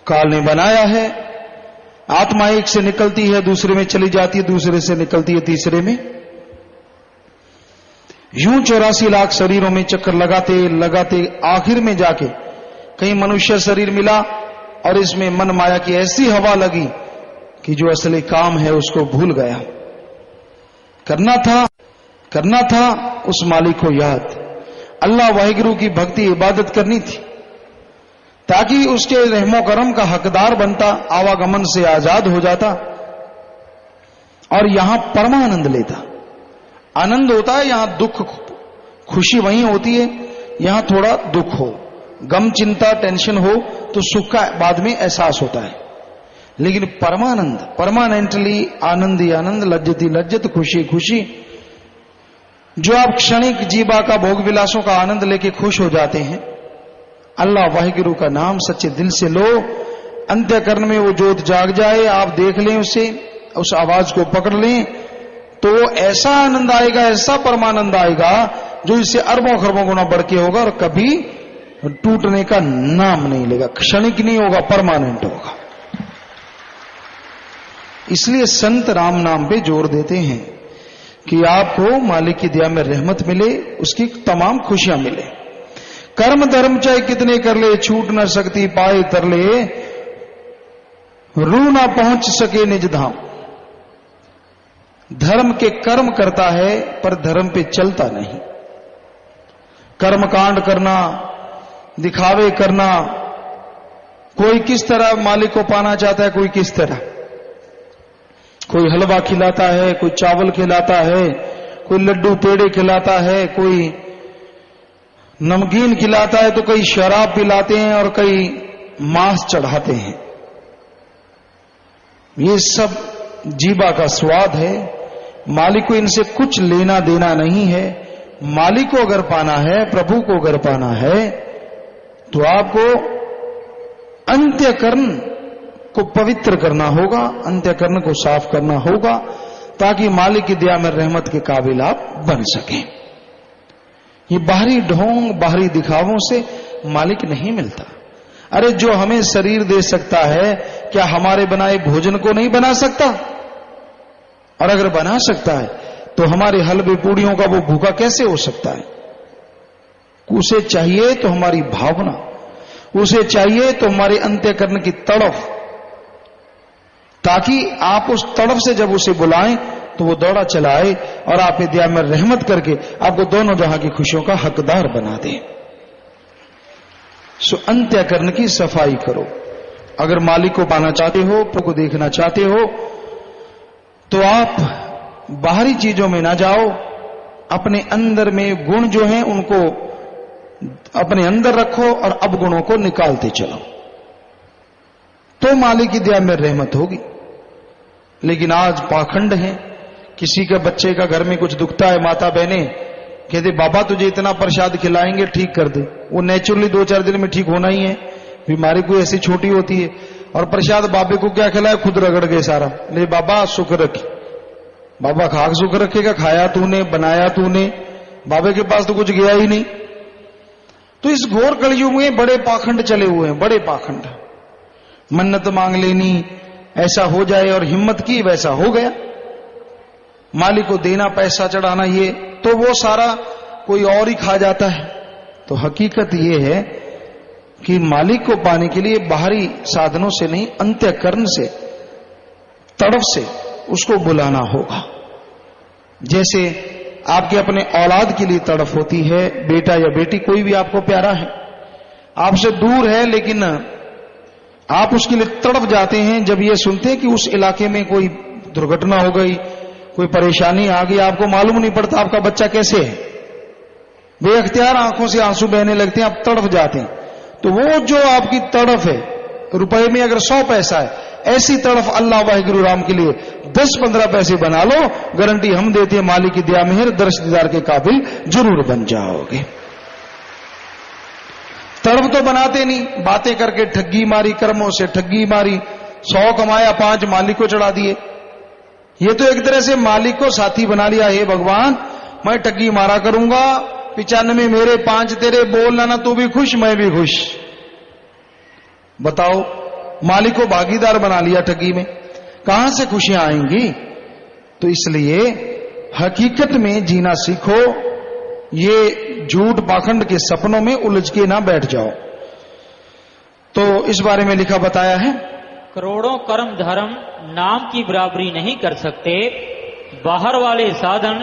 S1: काल ने बनाया है। आत्मा एक से निकलती है दूसरे में चली जाती है, दूसरे से निकलती है तीसरे में। यूं 84 लाख शरीरों में चक्कर लगाते लगाते आखिर में जाके कहीं मनुष्य शरीर मिला और इसमें मन माया की ऐसी हवा लगी कि जो असली काम है उसको भूल गया। करना था उस मालिक को याद, अल्लाह वाहिगुरु की भक्ति इबादत करनी थी ताकि उसके रहमो करम का हकदार बनता, आवागमन से आजाद हो जाता और यहां परमानंद लेता। आनंद होता है यहां, दुख खुशी वहीं होती है, यहां थोड़ा दुख हो, गम चिंता टेंशन हो तो सुख का बाद में एहसास होता है। लेकिन परमानंद, परमानेंटली आनंद ही आनंद, लज्जत ही लज्जत, खुशी खुशी, जो आप क्षणिक जीवा का भोग विलासों का आनंद लेके खुश हो जाते हैं, अल्लाह वाहिगुरु का नाम सच्चे दिल से लो, अंत्यकरण में वो जोत जाग जाए, आप देख लें उसे, उस आवाज को पकड़ लें तो ऐसा आनंद आएगा, ऐसा परमानंद आएगा जो इससे अरबों खरबों गुना बढ़ के होगा और कभी टूटने का नाम नहीं लेगा, क्षणिक नहीं होगा, परमानेंट होगा। इसलिए संत राम नाम पे जोर देते हैं कि आपको मालिक की दया में रहमत मिले, उसकी तमाम खुशियां मिले। कर्म धर्म चाहे कितने कर ले, छूट न सकती पाए तरले, रू ना पहुंच सके निज धाम। धर्म के कर्म करता है पर धर्म पे चलता नहीं। कर्म कांड करना, दिखावे करना, कोई किस तरह मालिक को पाना चाहता है, कोई किस तरह, कोई हलवा खिलाता है, कोई चावल खिलाता है, कोई लड्डू पेड़े खिलाता है, कोई नमकीन खिलाता है, तो कई शराब पिलाते हैं और कई मांस चढ़ाते हैं। ये सब जीवा का स्वाद है। मालिक को इनसे कुछ लेना देना नहीं है। मालिक को अगर पाना है, प्रभु को अगर पाना है, तो आपको अंत्यकरण को पवित्र करना होगा, अंत्यकरण को साफ करना होगा, ताकि मालिक की दया में रहमत के काबिल आप बन सकें। ये बाहरी ढोंग, बाहरी दिखावों से मालिक नहीं मिलता। अरे जो हमें शरीर दे सकता है, क्या हमारे बनाए भोजन को नहीं बना सकता? और अगर बना सकता है तो हमारे हलवे पूड़ियों का वो भूखा कैसे हो सकता है? उसे चाहिए तो हमारी भावना, उसे चाहिए तो हमारे अंत्यकरण की तड़फ, ताकि आप उस तड़फ से जब उसे बुलाएं तो वो दौड़ा चलाए और आप दया में रहमत करके आपको दोनों जहां की खुशियों का हकदार बना दे। सो अंत्यकरण की सफाई करो। अगर मालिक को पाना चाहते हो, प्रभु को देखना चाहते हो, तो आप बाहरी चीजों में ना जाओ, अपने अंदर में गुण जो हैं उनको अपने अंदर रखो और अवगुणों को निकालते चलो, तो मालिक की दया में रहमत होगी। लेकिन आज पाखंड है। किसी के बच्चे का घर में कुछ दुखता है, माता बहने कहते बाबा तुझे इतना प्रसाद खिलाएंगे ठीक कर दे। वो नेचुरली 2-4 दिन में ठीक होना ही है, बीमारी कोई ऐसी छोटी होती है। और प्रसाद बाबे को क्या खिलाए, खुद रगड़ गए सारा। ले बाबा सुख रखे, बाबा खाक सुख रखेगा, खाया तूने, बनाया तूने, बाबे के पास तो कुछ गया ही नहीं। तो इस घोर कलयुग में बड़े पाखंड चले हुए हैं, बड़े पाखंड। मन्नत मांग लेनी, ऐसा हो जाए, और हिम्मत की वैसा हो गया। मालिक को देना, पैसा चढ़ाना, ये तो वो सारा कोई और ही खा जाता है। तो हकीकत ये है कि मालिक को पाने के लिए बाहरी साधनों से नहीं, अंत्यकरण से, तड़फ से उसको बुलाना होगा। जैसे आपके अपने औलाद के लिए तड़फ होती है, बेटा या बेटी कोई भी आपको प्यारा है, आपसे दूर है, लेकिन आप उसके लिए तड़प जाते हैं जब ये सुनते हैं कि उस इलाके में कोई दुर्घटना हो गई, कोई परेशानी आ गई। आपको मालूम नहीं पड़ता आपका बच्चा कैसे है, बेअख्तियार आंखों से आंसू बहने लगते हैं, आप तड़प जाते हैं। तो वो जो आपकी तड़फ है, रुपए में अगर 100 पैसा है, ऐसी तड़फ अल्लाह वाहिगुरु राम के लिए 10-15 पैसे बना लो, गारंटी हम देते हैं मालिक की दया मेहर दर्श दीदार के काबिल जरूर बन जाओगे। तड़प तो बनाते नहीं, बातें करके ठगी मारी, कर्मों से ठगी मारी, 100 कमाया 5 मालिक को चढ़ा दिए। ये तो एक तरह से मालिक को साथी बना लिया। हे भगवान मैं ठगी मारा करूंगा, 95 मेरे 5 तेरे, बोलना ना तू भी खुश मैं भी खुश। बताओ, मालिक को भागीदार बना लिया ठगी में, कहां से खुशियां आएंगी? तो इसलिए हकीकत में जीना सीखो, ये झूठ पाखंड के सपनों में उलझ के ना बैठ जाओ। तो इस बारे में लिखा बताया है,
S8: करोड़ों कर्म धर्म नाम की बराबरी नहीं कर सकते। बाहर वाले साधन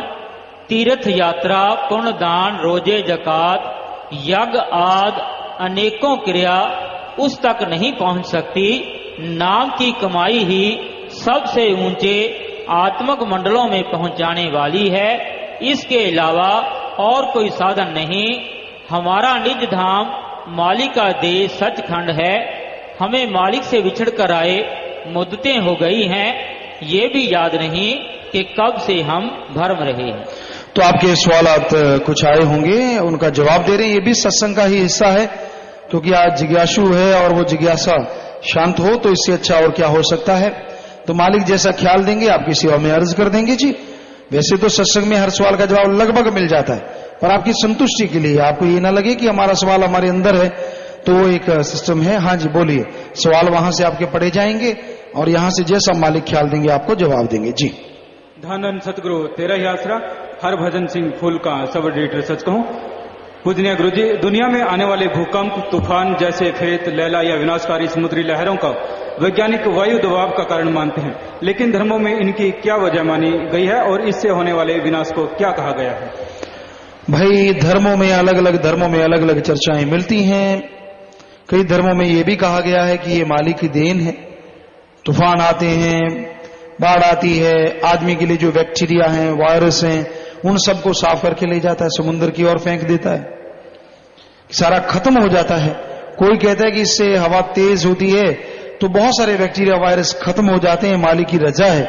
S8: तीर्थ यात्रा, पुण्य दान, रोजे जकात, यज्ञ आदि अनेकों क्रिया उस तक नहीं पहुंच सकती। नाम की कमाई ही सबसे ऊंचे आत्मक मंडलों में पहुंचाने वाली है। इसके अलावा और कोई साधन नहीं। हमारा निज धाम मालिक का देश सचखंड है। हमें मालिक से बिछड़ कर आए मुद्दतें हो गई हैं, ये भी याद नहीं कि कब से हम भरम रहे हैं।
S1: तो आपके सवालात कुछ आए होंगे, उनका जवाब दे रहे हैं। ये भी सत्संग का ही हिस्सा है, क्योंकि आज जिज्ञासु है और वो जिज्ञासा शांत हो तो इससे अच्छा और क्या हो सकता है। तो मालिक जैसा ख्याल देंगे आपकी सेवा में अर्ज कर देंगे जी। वैसे तो सत्संग में हर सवाल का जवाब लगभग मिल जाता है, पर आपकी संतुष्टि के लिए, आपको ये ना लगे कि हमारा सवाल हमारे अंदर है, तो वो एक सिस्टम है। हाँ जी बोलिए, सवाल वहां से आपके पढ़े जाएंगे और यहां से जैसा मालिक ख्याल देंगे आपको जवाब देंगे। जी
S10: धन धन सतगुरु तेरा ही आसरा, हरभजन सिंह फूल का सब एडिटर सच कहूं। पूजनीय गुरु जी, दुनिया में आने वाले भूकंप, तूफान जैसे फेत, लैला या विनाशकारी समुद्री लहरों का वैज्ञानिक वायु दबाव का कारण मानते हैं, लेकिन धर्मों में इनकी क्या वजह मानी गई है और इससे होने वाले विनाश को क्या कहा गया है?
S1: भाई धर्मों में अलग अलग चर्चाएं मिलती हैं। कई धर्मों में यह भी कहा गया है कि ये मालिक की देन है। तूफान आते हैं, बाढ़ आती है, आदमी के लिए जो बैक्टीरिया हैं, वायरस हैं, उन सबको साफ करके ले जाता है, समुद्र की ओर फेंक देता है, सारा खत्म हो जाता है। कोई कहता है कि इससे हवा तेज होती है तो बहुत सारे बैक्टीरिया वायरस खत्म हो जाते हैं। मालिक की रजा है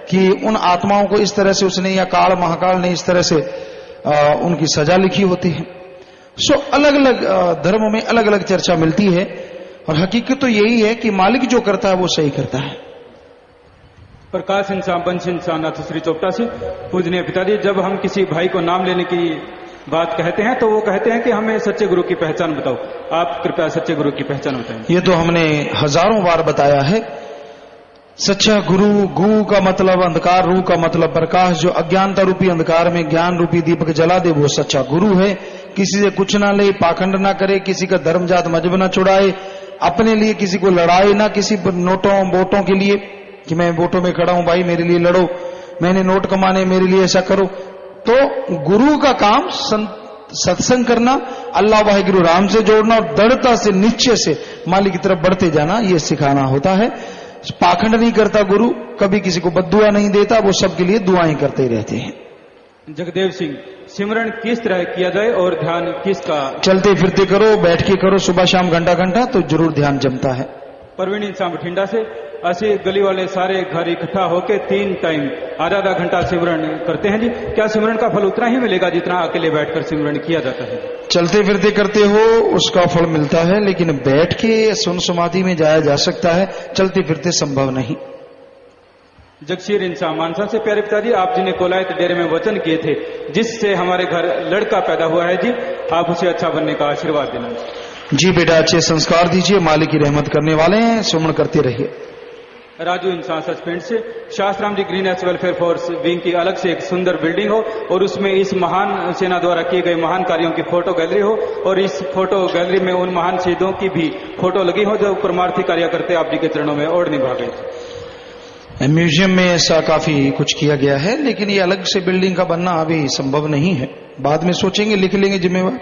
S1: कि उन आत्माओं को इस तरह से उसने या काल महाकाल ने इस तरह से उनकी सजा लिखी होती है। सो अलग अलग धर्मों में अलग अलग चर्चा मिलती है और हकीकत तो यही है कि मालिक जो करता है वो सही करता है।
S10: प्रकाश इंसान, बंश इंसान, नाथ श्री चोपटा से पूजनीय पिताजी, जब हम किसी भाई को नाम लेने की बात कहते हैं तो वो कहते हैं कि हमें सच्चे गुरु की पहचान बताओ। आप कृपया सच्चे गुरु की पहचान बताएं।
S1: ये तो हमने हजारों बार बताया है। सच्चा गुरु, गु का मतलब अंधकार, रू का मतलब प्रकाश। जो अज्ञानता रूपी अंधकार में ज्ञान रूपी दीपक जला दे वो सच्चा गुरु है। किसी से कुछ ना ले, पाखंड ना करे, किसी का धर्म जात मजहब ना छुड़ाए, अपने लिए किसी को लड़ाए ना, किसी नोटों वोटों के लिए कि मैं वोटों में खड़ा हूं भाई मेरे लिए लड़ो, मैंने नोट कमाने मेरे लिए ऐसा करो। तो गुरु का काम सत्संग करना, अल्लाह वाहिगुरु राम से जोड़ना और दृढ़ता से निश्चय से मालिक की तरफ बढ़ते जाना, ये सिखाना होता है। पाखंड नहीं करता गुरु, कभी किसी को बद्दुआ नहीं देता, वो सबके लिए दुआएं करते रहते हैं।
S10: जगदेव सिंह, सिमरन किस तरह किया जाए और ध्यान किसका?
S1: चलते फिरते करो, बैठ के करो, सुबह शाम घंटा घंटा, तो जरूर ध्यान जमता है।
S10: परवीन इंसान बठिंडा से, ऐसे गली वाले सारे घर इकट्ठा होके 3 टाइम आधा घंटा सिमरन करते हैं जी, क्या सिमरन का फल उतना ही मिलेगा जितना अकेले बैठकर सिमरन किया जाता है?
S1: चलते फिरते करते हो उसका फल मिलता है, लेकिन बैठ के सुन समाधि में जाया जा सकता है, चलते फिरते संभव नहीं।
S10: जगशीर इंसान मानसा से, प्यारे पिताजी, आप जिन्हें कोलायत डेरे में वचन किए थे जिससे हमारे घर लड़का पैदा हुआ है जी, आप उसे अच्छा बनने का आशीर्वाद देना।
S1: जी बेटा, अच्छे संस्कार दीजिए, मालिक की रहमत करने वाले हैं, सुमन करते रहिए।
S10: राजू इंसान सस्पेंड से, शास्त्राम ji green S welfare force wing की अलग से एक सुंदर बिल्डिंग हो और उसमें इस महान सेना द्वारा किए गए महान कार्यों की फोटो गैलरी हो और इस फोटो गैलरी में उन महान शहीदों की भी फोटो लगी हो जो परमार्थी कार्य करते आप जी के चरणों में और निभा गए।
S1: म्यूजियम में ऐसा काफी कुछ किया गया है, लेकिन ये अलग से बिल्डिंग का बनना अभी संभव नहीं है, बाद में सोचेंगे, लिख लेंगे जिम्मेवार।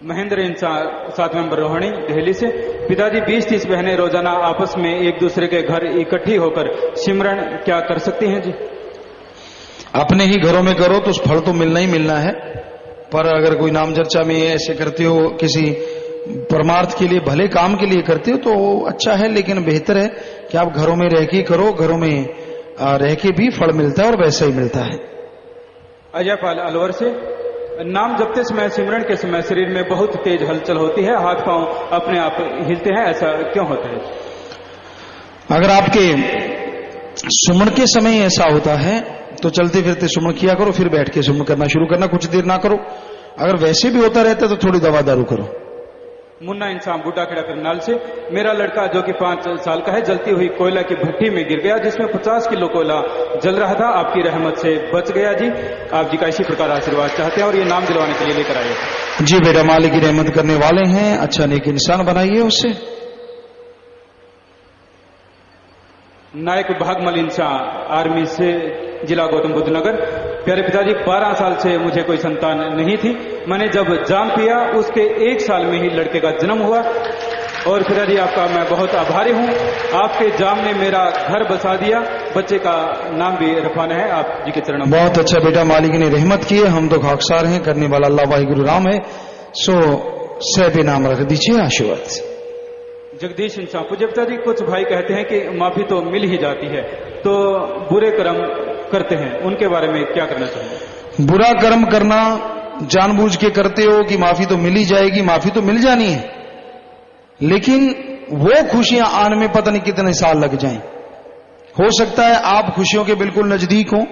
S10: महेंद्र इंसान 7 मेंबर रोहिणी दिल्ली से, पिताजी 20-30 बहनें रोजाना आपस में एक दूसरे के घर इकट्ठी होकर सिमरन क्या कर सकती हैं जी?
S1: अपने ही घरों में करो तो फल तो मिलना ही मिलना है, पर अगर कोई नाम चर्चा में ऐसे करते हो, किसी परमार्थ के लिए, भले काम के लिए करते हो तो अच्छा है, लेकिन बेहतर है कि आप घरों में रह के करो, घरों में रह के भी फल मिलता है और वैसा ही मिलता है।
S10: अजय पाल अलवर से, नाम जपते समय, सिमरन के समय शरीर में बहुत तेज हलचल होती है, हाथ पांव अपने आप हिलते हैं, ऐसा क्यों होता है?
S1: अगर आपके सुमन के समय ऐसा होता है तो चलते फिरते सुमन किया करो, फिर बैठ के सुमन करना शुरू करना, कुछ देर ना करो। अगर वैसे भी होता रहता है तो थोड़ी दवा दारू करो।
S10: मुन्ना इंसान बूटा खेड़ा करनाल से, मेरा लड़का जो कि 5 साल का है जलती हुई कोयला की भट्टी में गिर गया जिसमें 50 किलो कोयला जल रहा था, आपकी रहमत से बच गया जी, आप जी का इसी प्रकार आशीर्वाद चाहते हैं और ये नाम दिलवाने के लिए लेकर आए।
S1: जी बेटा, मालिक की रहमत करने वाले हैं, अच्छा नेक इंसान बनाइए उससे।
S10: नायक भागमल इंसान आर्मी से, जिला गौतम बुद्ध नगर, प्यारे पिताजी 12 साल से मुझे कोई संतान नहीं थी, मैंने जब जाम पिया उसके 1 साल में ही लड़के का जन्म हुआ और पिताजी आपका मैं बहुत आभारी हूँ, आपके जाम ने मेरा घर बसा दिया, बच्चे का नाम भी रखवाना है, आप जी के चरणों में।
S1: बहुत अच्छा बेटा, मालिक ने रहमत की है, हम तो खाकसार हैं, करने वाला अल्लाह वाहिगुरु राम है, सो सह नाम रख दीजिए, आशीर्वाद।
S10: जगदीश इंसान, पूज्य पिताजी, कुछ भाई कहते हैं कि माफी तो मिल ही जाती है, तो बुरे कर्म करते हैं, उनके बारे में क्या करना चाहिए?
S1: बुरा कर्म करना जानबूझ के करते हो कि माफी तो मिल ही जाएगी, माफी तो मिल जानी है, लेकिन वो खुशियां आने में पता नहीं कितने साल लग जाएं। हो सकता है आप खुशियों के बिल्कुल नजदीक हो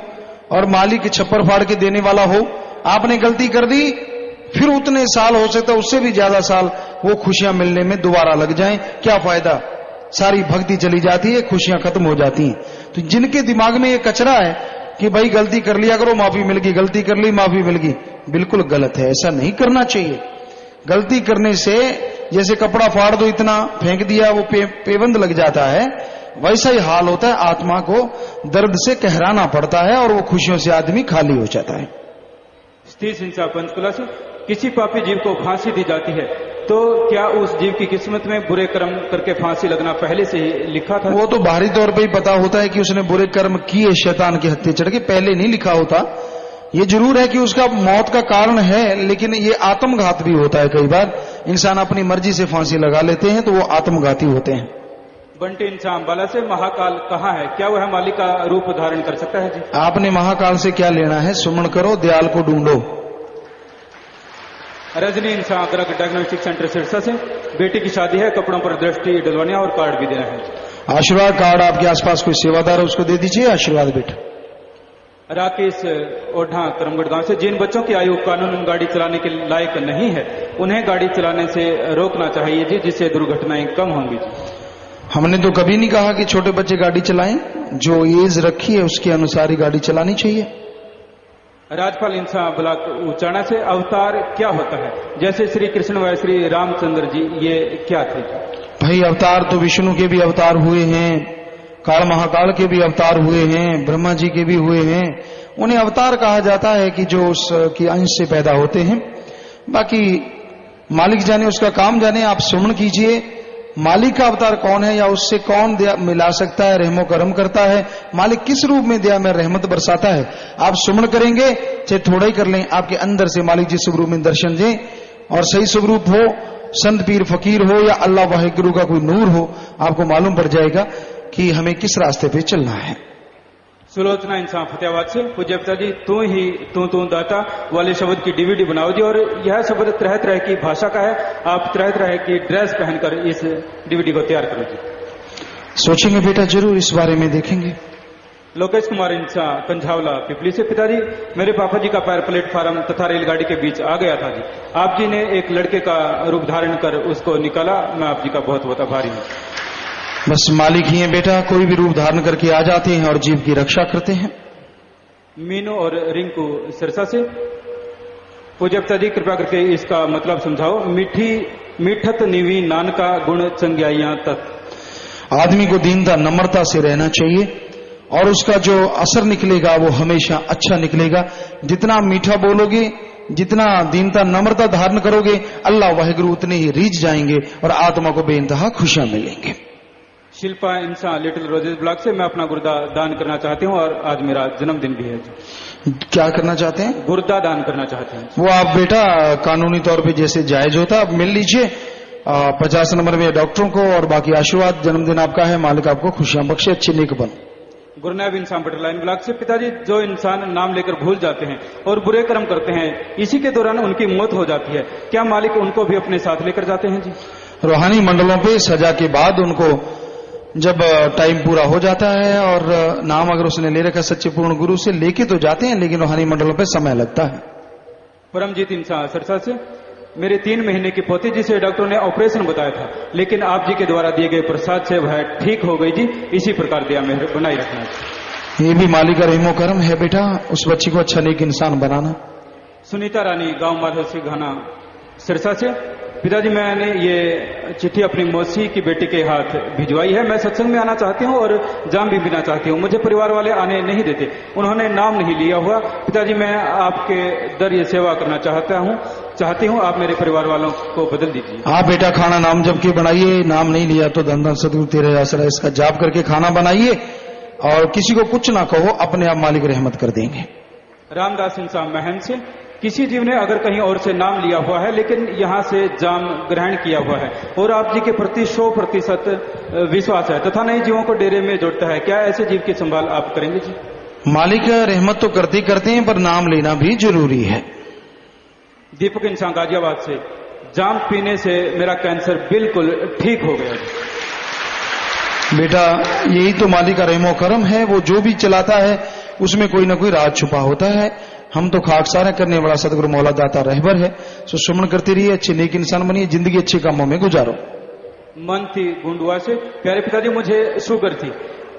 S1: और मालिक छप्पर फाड़ के देने वाला हो, आपने गलती कर दी, फिर उतने साल, हो सकता है उससे भी ज्यादा साल वो खुशियां मिलने में दोबारा लग जाएं, क्या फायदा? सारी भक्ति चली जाती है, खुशियां खत्म हो जाती हैं। तो जिनके दिमाग में ये कचरा है कि भाई गलती कर लिया करो माफी मिल गई, गलती कर ली माफी मिल गई, बिल्कुल गलत है, ऐसा नहीं करना चाहिए। गलती करने से जैसे कपड़ा फाड़ दो इतना फेंक दिया वो पेबंद लग जाता है, वैसा ही हाल होता है, आत्मा को दर्द से कहराना पड़ता है और वो खुशियों से आदमी खाली हो जाता है।
S10: स्थिर सिंह साहब पंचकुला से, किसी पापी जीव को फांसी दी जाती है तो क्या उस जीव की किस्मत में बुरे कर्म करके फांसी लगना पहले से ही लिखा था?
S1: वो तो बाहरी तौर पे ही पता होता है कि उसने बुरे कर्म किए, शैतान के हत्थे चढ़ के, पहले नहीं लिखा होता। ये जरूर है कि उसका मौत का कारण है, लेकिन ये आत्मघात भी होता है। कई बार इंसान अपनी मर्जी से फांसी लगा लेते हैं तो वो आत्मघाती होते हैं।
S10: बंटी इंसान बाला से, महाकाल कहाँ है, क्या वह मालिक का रूप धारण कर सकता है जी?
S1: आपने महाकाल से क्या लेना है, सुमन करो, दयाल को ढूंढो।
S10: रजनी इंसान ग्रह डायग्नोस्टिक सेंटर सिरसा से, बेटी की शादी है, कपड़ों पर दृष्टि डलवानिया और कार्ड भी देना है।
S1: आशीर्वाद कार्ड आपके आसपास कोई सेवादार है उसको दे दीजिए, आशीर्वाद बेटा।
S10: राकेश ओढ़ा करमगढ़ गांव से, जिन बच्चों की आयु कानूनन गाड़ी चलाने के लायक नहीं है उन्हें गाड़ी चलाने से रोकना चाहिए जी, जिससे दुर्घटनाएं कम होंगी जी।
S1: हमने तो कभी नहीं कहा कि छोटे बच्चे गाड़ी चलाएं, जो एज रखी है उसके अनुसार ही गाड़ी चलानी चाहिए।
S10: राजपाल इंसान ब्लॉक उचाना से, अवतार क्या होता है, जैसे श्री कृष्ण व श्री रामचंद्र जी, ये क्या थे?
S1: भाई अवतार तो विष्णु के भी अवतार हुए हैं, काल महाकाल के भी अवतार हुए हैं, ब्रह्मा जी के भी हुए हैं। उन्हें अवतार कहा जाता है कि जो उसके अंश से पैदा होते हैं। बाकी मालिक जाने, उसका काम जाने। आप सुमन कीजिए, मालिक का अवतार कौन है या उससे कौन दया मिला सकता है, रहमो करम करता है, मालिक किस रूप में दया में रहमत बरसाता है। आप सुमन करेंगे, चाहे थोड़ा ही कर लें, आपके अंदर से मालिक जिस स्वरूप में दर्शन दें, और सही स्वरूप हो, संत पीर फकीर हो या अल्लाह वाहिगुरु का कोई नूर हो, आपको मालूम पड़ जाएगा कि हमें किस रास्ते पे चलना है।
S10: सुलोचना इंसान फतेहाबाद से, पूज्य पिताजी तू ही तू दाता वाले शब्द की डीवीडी बनाओ जी, और यह शब्द तरह तरह की भाषा का है, आप तरह तरह की ड्रेस पहनकर इस डीवीडी को तैयार करो जी।
S1: सोचेंगे बेटा, जरूर इस बारे में देखेंगे।
S10: लोकेश कुमार इंसान पंझावला पिपली से, पिताजी मेरे पापा जी का पैर प्लेटफार्म तथा रेलगाड़ी के बीच आ गया था जी, आप जी ने एक लड़के का रूप धारण कर उसको निकाला, मैं आप जी का बहुत बहुत आभारी हूँ।
S1: बस मालिक ही है बेटा, कोई भी रूप धारण करके आ जाते हैं और जीव की रक्षा करते हैं।
S10: मीनू और रिंकू सिरसा से, पूज्य पिताजी कृपया करके इसका मतलब समझाओ। मीठत नीवी नानका गुण चंग्याइयां तत्।
S1: आदमी को दीनता नम्रता से रहना चाहिए और उसका जो असर निकलेगा वो हमेशा अच्छा निकलेगा। जितना मीठा बोलोगे, जितना दीनता नम्रता धारण करोगे, अल्लाह वाहिगुरु उतने ही रीझ जाएंगे और आत्मा को बेइंतहा खुशियां मिलेंगे।
S10: शिल्पा इंसान लिटिल रोजेज ब्लॉक से, मैं अपना गुर्दा दान करना चाहती हूँ और आज मेरा जन्मदिन भी है।
S1: क्या करना चाहते हैं?
S10: गुर्दा दान करना चाहते हैं।
S1: वो आप बेटा कानूनी तौर पे जैसे जायज होता आप मिल लीजिए 50 नंबर में डॉक्टरों को, और बाकी आशीर्वाद जन्मदिन आपका है, मालिक आपको खुशियां बख्शे, अच्छे नेक बन।
S10: गुरनाब इंसान बटरलाइन ब्लॉक से, पिताजी जो इंसान नाम लेकर भूल जाते हैं और बुरे कर्म करते हैं, इसी के दौरान उनकी मौत हो जाती है, क्या मालिक उनको भी अपने साथ लेकर जाते हैं जी?
S1: रूहानी मंडलों पे सजा के बाद उनको जब टाइम पूरा हो जाता है और नाम अगर उसने ले रखा सच्चे पूर्ण गुरु से, लेके तो जाते हैं, लेकिन रूहानी मंडलों पे समय लगता है।
S10: परमजीत इंसान सरसा से, मेरे 3 महीने की पोती जिसे डॉक्टर ने ऑपरेशन बताया था, लेकिन आप जी के द्वारा दिए गए प्रसाद से वह ठीक हो गई जी, इसी प्रकार दया मेहर बनाई रखना।
S1: ये भी मालिक का रहमो करम है बेटा, उस बच्ची को अच्छा नेक इंसान बनाना।
S10: सुनीता रानी गांव माधोसी घाना सिरसा से, पिताजी मैंने ये चिट्ठी अपनी मौसी की बेटी के हाथ भिजवाई है, मैं सत्संग में आना चाहती हूँ और जाम भी पीना चाहती हूँ, मुझे परिवार वाले आने नहीं देते, उन्होंने नाम नहीं लिया हुआ। पिताजी मैं आपके दर ये सेवा करना चाहती हूँ, आप मेरे परिवार वालों को बदल दीजिए।
S1: आप बेटा खाना नाम जप के बनाइए, नाम नहीं लिया तो धन धन सतगुरु तेरे आसरा, इसका जाप करके खाना बनाइए और किसी को कुछ ना कहो, अपने आप मालिक रहमत कर देंगे।
S10: रामदास इंसान महन से, किसी जीव ने अगर कहीं और से नाम लिया हुआ है लेकिन यहाँ से जाम ग्रहण किया हुआ है और आप जी के प्रति 100% विश्वास है तथा नए जीवों को डेरे में जोड़ता है, क्या ऐसे जीव की संभाल आप करेंगे जी?
S1: मालिक रहमत तो करते हैं पर नाम लेना भी जरूरी है।
S10: दीपक इंसान गाजियाबाद से, जाम पीने से मेरा कैंसर बिल्कुल ठीक हो गया।
S1: बेटा यही तो मालिक का रहमो करम है, वो जो भी चलाता है उसमें कोई ना कोई राज छुपा होता है। हम तो खाकसारा करने वाला सदगुरु मौला दाता रहबर है। सो सुमन करते रहिए, अच्छे नेक इंसान बनिए, जिंदगी अच्छे कामों में गुजारो।
S10: मन थी गुंडुआ से। प्यारे पिताजी मुझे शुगर थी,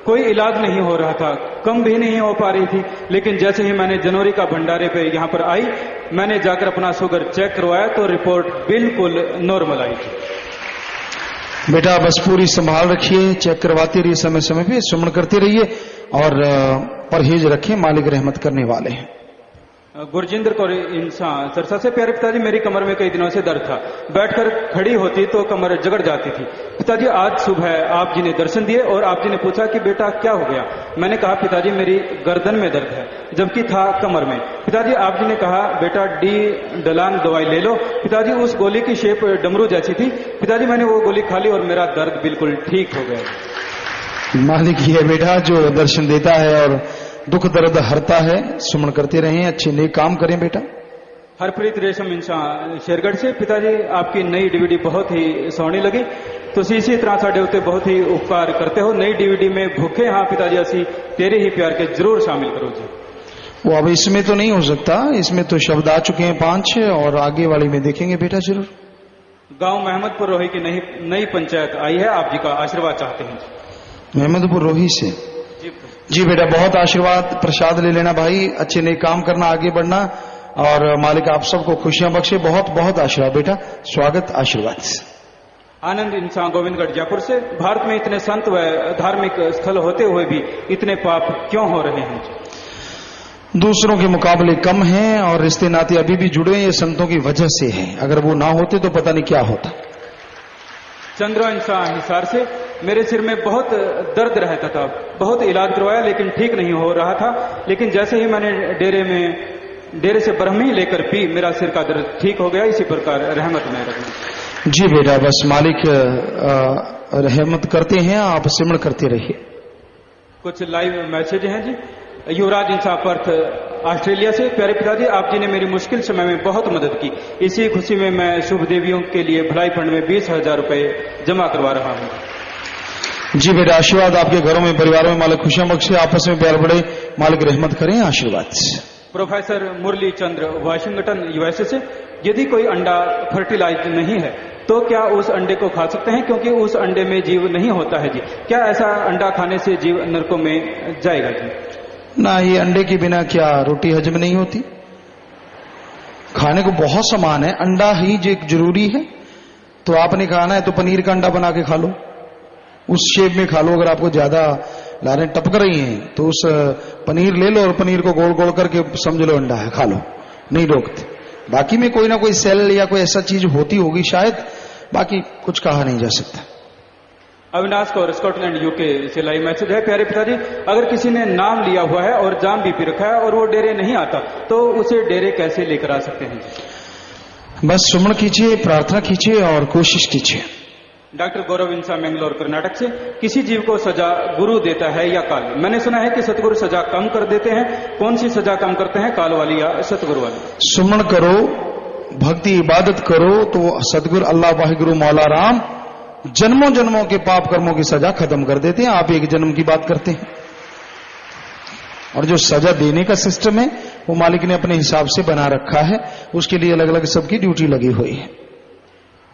S10: कोई इलाज नहीं हो रहा था, कम भी नहीं हो पा रही थी। लेकिन जैसे ही मैंने जनवरी का भंडारे पे यहाँ पर आई, मैंने जाकर अपना शुगर चेक करवाया तो रिपोर्ट बिल्कुल नॉर्मल आई थी।
S1: बेटा बस पूरी संभाल रखिए, चेक करवाते रहिए, समय समय पे सुमन करते रहिए और परहेज रखें, मालिक रहमत करने वाले हैं।
S10: गुरजिंदर कौर इंसान सरसा से। प्यारे पिताजी मेरी कमर में कई दिनों से दर्द था, बैठकर खड़ी होती तो कमर जगड़ जाती थी। पिताजी आज सुबह आप जी ने दर्शन दिए और आप जी ने पूछा कि बेटा क्या हो गया। मैंने कहा पिताजी मेरी गर्दन में दर्द है, जबकि था कमर में। पिताजी आप जी ने कहा बेटा डी डलान दवाई ले लो। पिताजी उस गोली की शेप डमरू जैसी थी। पिताजी मैंने वो गोली खा ली और मेरा दर्द बिल्कुल ठीक हो गया।
S1: मालिक ही है बेटा जो दर्शन देता है और दुख दर्द हरता है। सुमन करते रहें, अच्छे नेक काम करें बेटा।
S10: हरप्रीत रेशम इंसान शेरगढ़ से। पिताजी आपकी नई डीवीडी बहुत ही सोहनी लगी, तो इसी तरह साडे उत्ते बहुत ही उपकार करते हो। नई डीवीडी में भूखे हाँ पिताजी असी तेरे ही प्यार के जरूर शामिल करो जी।
S1: वो अब इसमें तो नहीं हो सकता, इसमें तो शब्द आ चुके हैं 5 और आगे वाली में देखेंगे बेटा जरूर।
S10: गांव महमदपुर रोही की नई पंचायत आई है, आप जी का आशीर्वाद चाहते हैं।
S1: महमदपुर रोही से जी बेटा, बहुत आशीर्वाद प्रसाद ले लेना भाई, अच्छे नए काम करना, आगे बढ़ना और मालिक आप सबको खुशियां बख्शे। बहुत बहुत आशीर्वाद बेटा, स्वागत आशीर्वाद।
S10: आनंद इंसान गोविंदगढ़ जयपुर से। भारत में इतने संत व धार्मिक स्थल होते हुए भी इतने पाप क्यों हो रहे हैं?
S1: दूसरों के मुकाबले कम हैं और रिश्ते नाते अभी भी जुड़े ये संतों की वजह से है, अगर वो ना होते तो पता नहीं क्या होता।
S10: चंद्रा इंसान हिसार से। मेरे सिर में बहुत दर्द रहता था, बहुत इलाज करवाया लेकिन ठीक नहीं हो रहा था। लेकिन जैसे ही मैंने डेरे से ब्रह्मी लेकर पी, मेरा सिर का दर्द ठीक हो गया। इसी प्रकार रहमत में रखना जी
S1: बेटा। बस मालिक रहमत करते हैं, आप सिमरण करते रहिए।
S10: कुछ लाइव मैसेज हैं जी। युवराज इंसान पर्थ ऑस्ट्रेलिया से। प्यारे पिताजी आप जी ने मेरी मुश्किल समय में बहुत मदद की, इसी खुशी में मैं शुभ देवियों के लिए भलाई फंड में 20,000 रुपए जमा करवा रहा हूँ
S1: जी बेटा। आशीर्वाद आपके घरों में परिवारों में मालिक खुशियां बख्शे, आपस में प्यार बढ़े, मालिक रहमत करें, आशीर्वाद।
S10: प्रोफेसर मुरली चंद्र वाशिंगटन यूएसए से। यदि कोई अंडा फर्टिलाइज नहीं है तो क्या उस अंडे को खा सकते हैं, क्योंकि उस अंडे में जीव नहीं होता है जी। क्या ऐसा अंडा खाने से जीव नरकों में जाएगा जी?
S1: ना, ये अंडे के बिना क्या रोटी हजम नहीं होती? खाने को बहुत सामान है, अंडा ही जो जरूरी है। तो आपने खाना है तो पनीर का अंडा बना के खा लो, उस शेप में खा लो। अगर आपको ज्यादा लारें टपक रही हैं तो उस पनीर ले लो और पनीर को गोल गोल करके समझ लो अंडा है, खा लो, नहीं रोकते। बाकी में कोई ना कोई सेल या कोई ऐसा चीज होती होगी शायद, बाकी कुछ कहा नहीं जा सकता।
S10: अविनाश कौर स्कॉटलैंड यूके से लाइव मैसेज है। प्यारे पिताजी अगर किसी ने नाम लिया हुआ है और जाम भी पी रखा है और वो डेरे नहीं आता तो उसे डेरे कैसे लेकर आ सकते हैं?
S1: बस सुमन कीजिए, प्रार्थना कीजिए और कोशिश कीजिए।
S10: डॉक्टर गौरव इंसान मैंगलोर कर्नाटक से। किसी जीव को सजा गुरु देता है या काल? मैंने सुना है कि सतगुरु सजा कम कर देते हैं, कौन सी सजा कम करते हैं, काल वाली या सतगुरु वाली?
S1: सुमन करो, भक्ति इबादत करो तो सतगुरु अल्लाह वाहिगुरु मौला राम जन्मों जन्मों के पाप कर्मों की सजा खत्म कर देते हैं। आप एक जन्म की बात करते हैं, और जो सजा देने का सिस्टम है वो मालिक ने अपने हिसाब से बना रखा है, उसके लिए अलग अलग सबकी ड्यूटी लगी हुई है।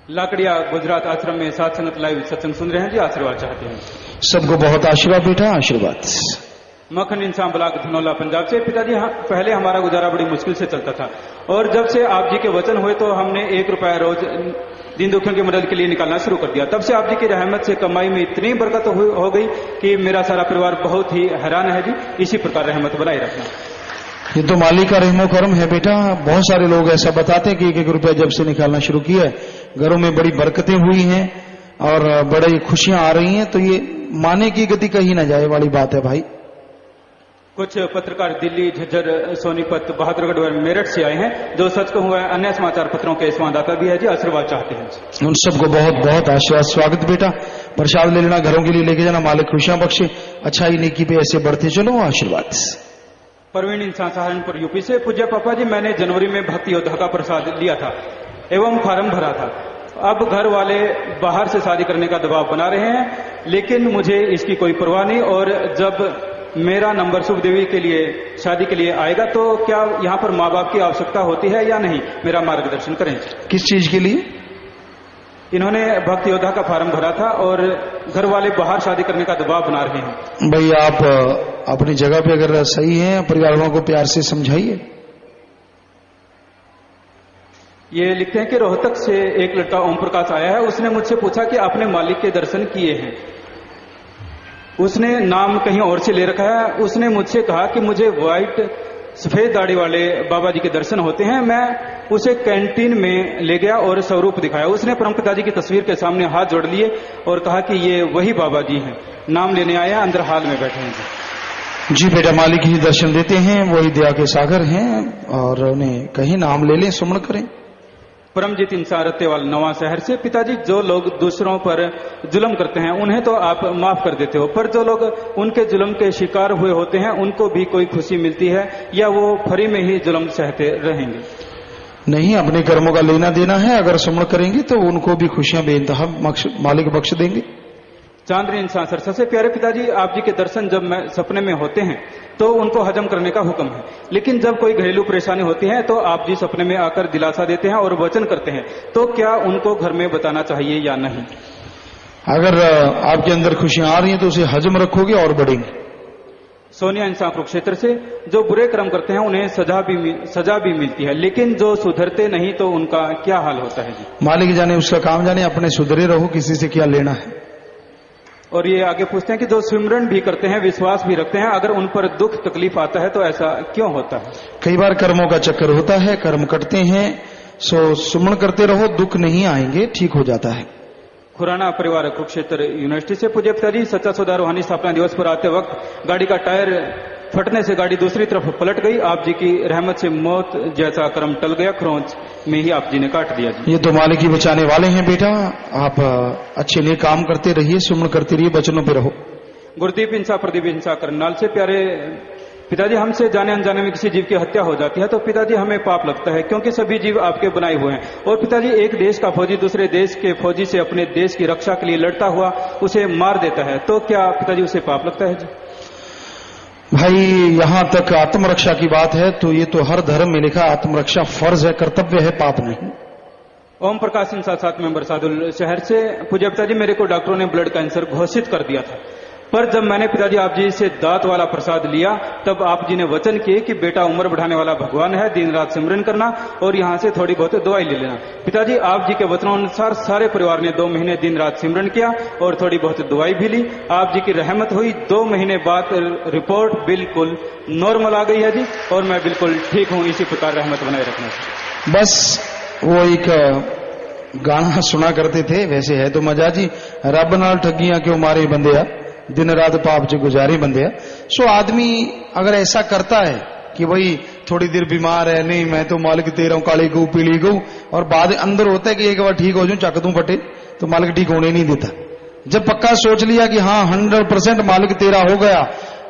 S10: लाकड़िया गुजरात आश्रम में साथ संगत लाइव सत्संग सुन रहे हैं जी, आशीर्वाद चाहते हैं।
S1: सबको बहुत आशीर्वाद बेटा, आशीर्वाद।
S10: मक्खन इंसान ब्लॉक धनौला पंजाब से। पिताजी पहले हमारा गुजारा बड़ी मुश्किल से चलता था और जब से आप जी के वचन हुए तो हमने 1 रुपया रोज दीन दुखियों की मदद के लिए निकालना शुरू कर दिया। तब से आप जी की रहमत से कमाई में इतनी बरकत हो गई कि मेरा सारा परिवार बहुत ही हैरान है जी। इसी प्रकार रहमत बनाए रखना।
S1: ये तो मालिक का रहमो करम है बेटा। बहुत सारे लोग ऐसा बताते हैं कि 1-1 रुपया जब से निकालना शुरू किया है घरों में बड़ी बरकतें हुई हैं और बड़ी खुशियां आ रही हैं, तो ये माने की गति कहीं ना जाए वाली बात है भाई।
S10: कुछ पत्रकार दिल्ली, झज्जर, सोनीपत, बहादुरगढ़, मेरठ से आए हैं जो सच को हुआ है, अन्य समाचार पत्रों के संवाददाता भी है जी, आशीर्वाद चाहते हैं।
S1: उन सबको बहुत बहुत आशीर्वाद, स्वागत बेटा। प्रसाद ले लेना, घरों के लिए लेके जाना, मालिक खुशियां बख्शे, अच्छाई नेकी पे ऐसे बढ़ते चलो, आशीर्वाद।
S10: परवीन इंसान सहारनपुर यूपी से। पूज्य पापा जी मैंने जनवरी में भक्ति योद्धा का प्रसाद लिया था एवं फार्म भरा था। अब घर वाले बाहर से शादी करने का दबाव बना रहे हैं, लेकिन मुझे इसकी कोई परवाह नहीं, और जब मेरा नंबर शुभ देवी के लिए शादी के लिए आएगा तो क्या यहाँ पर माँ बाप की आवश्यकता होती है या नहीं? मेरा मार्गदर्शन करें।
S1: किस चीज के लिए?
S10: इन्होंने भक्त योद्धा का फार्म भरा था और घर वाले बाहर शादी करने का दबाव बना रहे हैं।
S1: भाई आप अपनी जगह पे अगर सही हैं, परिवार वालों को प्यार से समझाइए।
S10: ये लिखते हैं कि रोहतक से एक लड़का ओम प्रकाश आया है, उसने मुझसे पूछा कि आपने मालिक के दर्शन किए हैं। उसने नाम कहीं और से ले रखा है। उसने मुझसे कहा कि मुझे व्हाइट सफेद दाढ़ी वाले बाबा जी के दर्शन होते हैं। मैं उसे कैंटीन में ले गया और स्वरूप दिखाया। उसने परमपिता जी की तस्वीर के सामने हाथ जोड़ लिए और कहा कि ये वही बाबा जी हैं, नाम लेने आए हैं, अंदर हाल में बैठे हैं।
S1: जी बेटा, मालिक ही दर्शन देते हैं, वही दया के सागर हैं और उन्हें कहीं नाम ले लें, सुमन करें।
S10: परमजीत इंसान रत्तेवाल नवा शहर से, पिताजी जो लोग दूसरों पर जुल्म करते हैं उन्हें तो आप माफ कर देते हो, पर जो लोग उनके जुल्म के शिकार हुए होते हैं उनको भी कोई खुशी मिलती है या वो फ्री में ही जुल्म सहते रहेंगे?
S1: नहीं, अपने कर्मों का लेना देना है। अगर सुमन करेंगे तो उनको भी खुशियां बेइंतहा मालिक बख्श देंगे।
S10: चांदनी इंसान सरसा से, प्यारे पिताजी आप जी के दर्शन जब मैं सपने में होते हैं तो उनको हजम करने का हुक्म है, लेकिन जब कोई घरेलू परेशानी होती है तो आप जी सपने में आकर दिलासा देते हैं और वचन करते हैं, तो क्या उनको घर में बताना चाहिए या नहीं?
S1: अगर आपके अंदर खुशियां आ रही हैं तो उसे हजम रखोगे और बढ़ेंगे।
S10: सोनिया इंसान कुरुक्षेत्र से, जो बुरे कर्म करते हैं उन्हें सजा भी मिलती है, लेकिन जो सुधरते नहीं तो उनका क्या हाल होता है? जी
S1: मालिक जाने, उसका काम जाने, अपने सुधरे रहो, किसी से क्या लेना है।
S10: और ये आगे पूछते हैं कि जो सिमरन भी करते हैं, विश्वास भी रखते हैं, अगर उन पर दुख तकलीफ आता है तो ऐसा क्यों होता है?
S1: कई बार कर्मों का चक्कर होता है, कर्म कटते हैं, सो सुमन करते रहो, दुख नहीं आएंगे, ठीक हो जाता है।
S10: खुराना परिवार कुरुक्षेत्र यूनिवर्सिटी से, पूज्य पिताजी सच्चा सौदा रूहानी स्थापना दिवस पर आते वक्त गाड़ी का टायर फटने से गाड़ी दूसरी तरफ पलट गई। आप जी की रहमत से मौत जैसा कर्म टल गया, खरोंच में ही आप जी ने काट दिया। जी
S1: ये तो मालिक ही बचाने वाले हैं बेटा, आप अच्छे लिए काम करते रहिए, सुमन करते रहिए, बचनों पे रहो।
S10: गुरदीप इंसा प्रदीप इंसा करनाल से, प्यारे पिताजी हमसे जाने अनजाने में किसी जीव की हत्या हो जाती है तो पिताजी हमें पाप लगता है, क्योंकि सभी जीव आपके बनाए हुए हैं। और पिताजी एक देश का फौजी दूसरे देश के फौजी से अपने देश की रक्षा के लिए लड़ता हुआ उसे मार देता है, तो क्या पिताजी उसे पाप लगता है? जी
S1: भाई, यहां तक आत्मरक्षा की बात है तो ये तो हर धर्म में लिखा, आत्मरक्षा फर्ज है, कर्तव्य है, पाप नहीं।
S10: ओम प्रकाश इंसान 7 मेंबर सादुल शहर से, पूज्य पिताजी मेरे को डॉक्टरों ने ब्लड कैंसर घोषित कर दिया था, पर जब मैंने पिताजी आप जी से दांत वाला प्रसाद लिया तब आप जी ने वचन किए कि बेटा उम्र बढ़ाने वाला भगवान है, दिन रात सिमरन करना और यहाँ से थोड़ी बहुत दवाई ले लेना। पिताजी आप जी के वचनों अनुसार सारे परिवार ने 2 महीने दिन रात सिमरन किया और थोड़ी बहुत दवाई भी ली। आप जी की रहमत हुई, 2 महीने बाद रिपोर्ट बिल्कुल नॉर्मल आ गई है जी, और मैं बिल्कुल ठीक हूँ। इसी प्रकार रहमत बनाए रखना।
S1: बस वो एक गाना सुना करते थे, वैसे है तो मजा जी, रब नाल ठगियां क्यों मारे बंदिया, दिन रात पाप च गुजारे बंदिया। सो आदमी अगर ऐसा करता है कि भाई थोड़ी देर बीमार है, नहीं मैं तो मालिक तेरा हूं, काली गऊ पीली गऊ, और बाद अंदर होता है कि एक बार ठीक हो जाऊं चक दूं फटे, तो मालिक ठीक होने नहीं देता। जब पक्का सोच लिया कि हाँ 100% मालिक तेरा हो गया,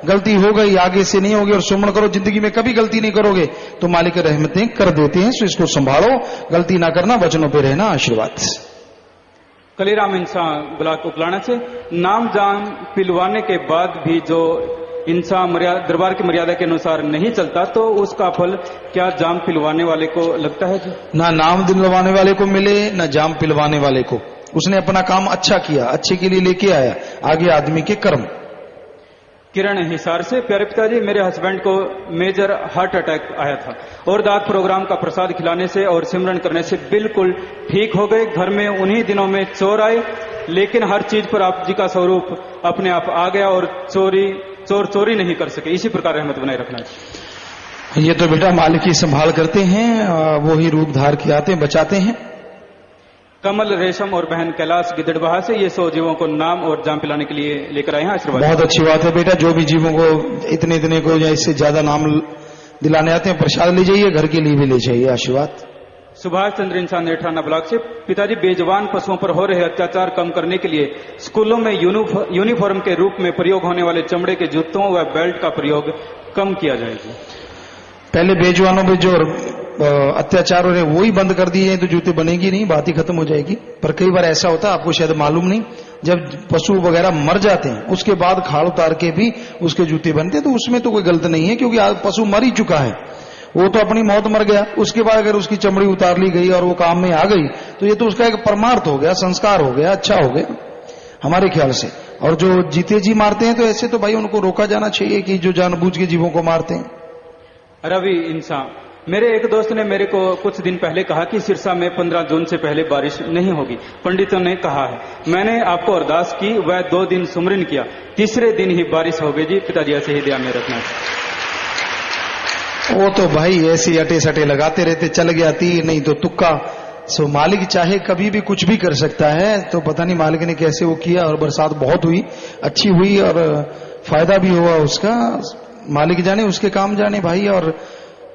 S1: गलती हो गई, आगे से नहीं होगी, और सुमन करो, जिंदगी में कभी गलती नहीं करोगे, तो मालिक रहमतें कर देते हैं। सो इसको संभालो, गलती ना करना, वचनों पे रहना, आशीर्वाद।
S10: कलीराम इंसान ब्लॉक उपलाना से, नाम जान पिलवाने के बाद भी जो इंसान दरबार की मर्यादा के अनुसार नहीं चलता तो उसका फल क्या जाम पिलवाने वाले को लगता है? जी
S1: ना नाम दिलवाने वाले को मिले, ना जाम पिलवाने वाले को। उसने अपना काम अच्छा किया, अच्छे के लिए लेके आया, आगे आदमी के कर्म।
S10: किरण हिसार से, प्यारे पिताजी मेरे हस्बैंड को मेजर हार्ट अटैक आया था और दाद प्रोग्राम का प्रसाद खिलाने से और सिमरन करने से बिल्कुल ठीक हो गए। घर में उन्हीं दिनों में चोर आए, लेकिन हर चीज पर आप जी का स्वरूप अपने आप आ गया और चोर चोरी नहीं कर सके। इसी प्रकार रहमत बनाए रखना है।
S1: ये तो बेटा मालिक ही संभाल करते हैं, वो ही रूप धार के आते हैं, बचाते हैं।
S10: कमल रेशम और बहन कैलाश गिदड़बाहा से, ये 100 जीवों को नाम और जाम पिलाने के लिए लेकर आए हैं, आशीर्वाद।
S1: बहुत अच्छी बात है बेटा, जो भी जीवों को इतने को या इससे ज्यादा नाम दिलाने आते हैं, प्रसाद ले जाइए, घर के लिए भी ले जाइए, आशीर्वाद।
S10: सुभाष चंद्र इंसान नेठाना ब्लॉक से, पिताजी बेजवान पशुओं पर हो रहे अत्याचार कम करने के लिए स्कूलों में यूनिफॉर्म के रूप में प्रयोग होने वाले चमड़े के जूतों व बेल्ट का प्रयोग कम किया जाएगा।
S1: पहले बेजवानों पे जो अत्याचार हो रहे वो ही बंद कर दिए तो जूते बनेगी नहीं, बात ही खत्म हो जाएगी। पर कई बार ऐसा होता है, आपको शायद मालूम नहीं, जब पशु वगैरह मर जाते हैं उसके बाद खाल उतार के भी उसके जूते बनते हैं, तो उसमें तो कोई गलत नहीं है, क्योंकि पशु मर ही चुका है। वो तो अपनी मौत मर गया, उसके बाद अगर उसकी चमड़ी उतार ली गई और वो काम में आ गई तो ये तो उसका एक परमार्थ हो गया, संस्कार हो गया, अच्छा हो गया हमारे ख्याल से। और जो जीते जी मारते हैं तो ऐसे तो भाई उनको रोका जाना चाहिए कि जो जानबूझ के जीवों को मारते हैं।
S10: रवि इंसान, मेरे एक दोस्त ने मेरे को कुछ दिन पहले कहा कि सिरसा में 15 जून से पहले बारिश नहीं होगी, पंडितों ने कहा है। मैंने आपको अरदास की, वह 2 दिन सुमरन किया, तीसरे दिन ही बारिश हो गई जी। पिताजी ऐसे ही ध्यान में रखना।
S1: वो तो भाई ऐसे अटे सटे लगाते रहते, चल गया तीर नहीं तो तुक्का। सो मालिक चाहे कभी भी कुछ भी कर सकता है, तो पता नहीं मालिक ने कैसे वो किया और बरसात बहुत हुई, अच्छी हुई और फायदा भी हुआ उसका। मालिक जाने, उसके काम जाने भाई। और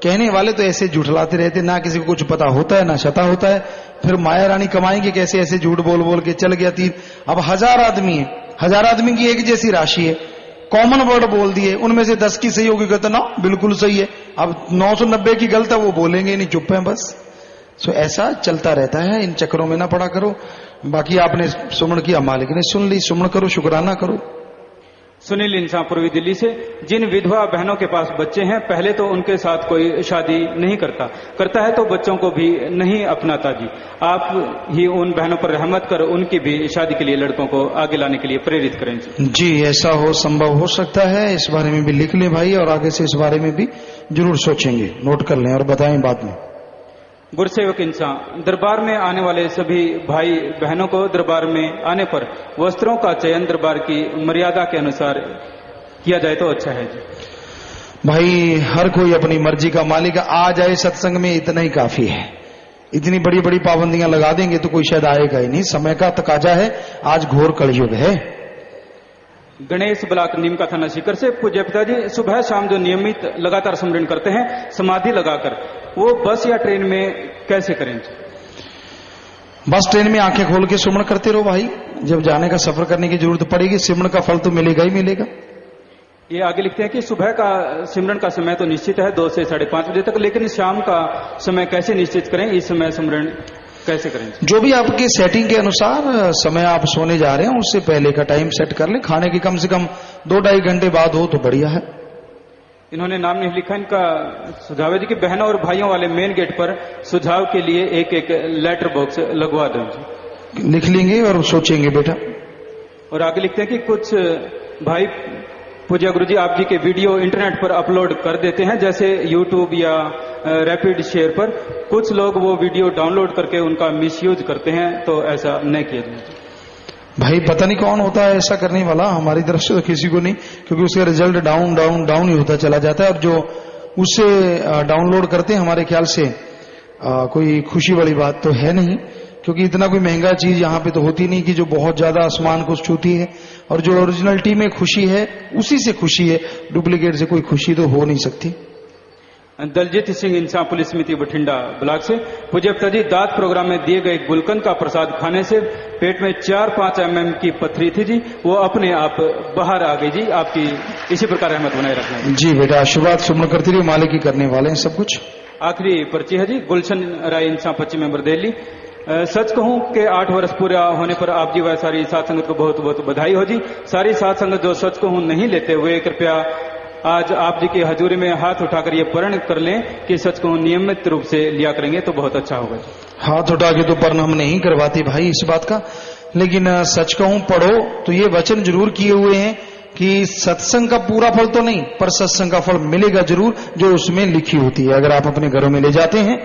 S1: कहने वाले तो ऐसे झूठलाते रहते, ना किसी को कुछ पता होता है ना शता होता है। फिर माया रानी कमाएंगे कैसे, ऐसे झूठ बोल बोल के चल गया तीर। अब 1000 आदमी है, 1000 आदमी की एक जैसी राशि है, कॉमन वर्ड बोल दिए, उनमें से 10 की सही होगी, कहते ना बिल्कुल सही है। अब 990 की गलत है, वो बोलेंगे नहीं, चुप है बस। सो ऐसा चलता रहता है, इन चक्करों में ना पड़ा करो। बाकी आपने सुमन किया, मालिक ने सुन ली, सुमन करो, शुक्राना करो।
S10: सुनील इंसान पूर्वी दिल्ली से, जिन विधवा बहनों के पास बच्चे हैं, पहले तो उनके साथ कोई शादी नहीं करता है तो बच्चों को भी नहीं अपनाता जी। आप ही उन बहनों पर रहमत कर उनकी भी शादी के लिए लड़कों को आगे लाने के लिए प्रेरित करें
S1: जी। ऐसा हो, संभव हो सकता है, इस बारे में भी लिख लें भाई, और आगे से इस बारे में भी जरूर सोचेंगे, नोट कर लें और बताएं बाद में।
S10: गुरुसेवक इंसान, दरबार में आने वाले सभी भाई बहनों को दरबार में आने पर वस्त्रों का चयन दरबार की मर्यादा के अनुसार किया जाए तो अच्छा है जी।
S1: भाई हर कोई अपनी मर्जी का मालिक, आ जाए सत्संग में इतना ही काफी है। इतनी बड़ी बड़ी पाबंदियां लगा देंगे तो कोई शायद आएगा ही नहीं। समय का तकाजा है, आज घोर कलयुग है।
S10: गणेश ब्लॉक नीम का थाना सीकर से, पूज्य पिताजी, सुबह शाम जो नियमित लगातार स्मरण करते हैं समाधि लगाकर, वो बस या ट्रेन में कैसे करें?
S1: बस ट्रेन में आंखें खोल के सुमरण करते रहो भाई। जब जाने का सफर करने की जरूरत पड़ेगी, सिमरन का फल तो मिलेगा ही मिलेगा।
S10: ये आगे लिखते हैं कि सुबह का सिमरन का समय तो निश्चित है 2 से 5:30 बजे तक, लेकिन शाम का समय कैसे निश्चित करें, इस समय सिमरन कैसे करें?
S1: जो भी आपके सेटिंग के अनुसार समय आप सोने जा रहे हैं उससे पहले का टाइम सेट कर ले। खाने के कम से कम 2-2.5 घंटे बाद हो तो बढ़िया है।
S10: इन्होंने नाम नहीं लिखा, इनका सुझाव है जी कि बहनों और भाइयों वाले मेन गेट पर सुझाव के लिए एक लेटर बॉक्स लगवा दें जी।
S1: लिख लेंगे और सोचेंगे बेटा।
S10: और आगे लिखते हैं कि कुछ भाई पूज्य गुरुजी आप जी के वीडियो इंटरनेट पर अपलोड कर देते हैं, जैसे यूट्यूब या रैपिड शेयर पर। कुछ लोग वो वीडियो डाउनलोड करके उनका मिसयूज करते हैं, तो ऐसा न किया जाए
S1: भाई। पता नहीं कौन होता है ऐसा करने वाला, हमारी तरफ से तो किसी को नहीं, क्योंकि उसका रिजल्ट डाउन डाउन डाउन ही होता चला जाता है। और जो उससे डाउनलोड करते हैं हमारे ख्याल से कोई खुशी वाली बात तो है नहीं, क्योंकि इतना कोई महंगा चीज यहाँ पे तो होती नहीं कि जो बहुत ज्यादा आसमान को छूती है। और जो ओरिजिनलिटी में खुशी है उसी से खुशी है, डुप्लीकेट से कोई खुशी तो हो नहीं सकती।
S10: दलजीत सिंह इंसान पुलिस समिति बठिंडा ब्लॉक से, पूज्य पिताजी, दाद प्रोग्राम में दिए गए गुलकंद का प्रसाद खाने से पेट में 4-5 mm की पथरी थी जी, वो अपने आप बाहर आ गई जी। आपकी इसी प्रकार रहमत बनाए रखना
S1: जी बेटा। आशीर्वाद सुमन करती रही, मालिक ही करने वाले हैं सब कुछ।
S10: आखिरी पर्ची है जी, गुलशन राय इंसान 25 मेंबर दिल्ली। सच कहूं कि 8 वर्ष पूरा होने पर आप जी व सारी साथ संगत को बहुत बहुत बधाई हो जी। सारी साथ संगत जो सच कहूं नहीं लेते हुए कृपया आज आप जी की हजूरी में हाथ उठाकर ये प्रण कर लें कि सच को नियमित रूप से लिया करेंगे तो बहुत अच्छा होगा।
S1: हाथ उठा के तो प्रण हम नहीं करवाते भाई इस बात का, लेकिन सच कहूं पढ़ो तो ये वचन जरूर किए हुए हैं कि सत्संग का पूरा फल तो नहीं पर सत्संग का फल मिलेगा जरूर, जो उसमें लिखी होती है, अगर आप अपने घरों में ले जाते हैं।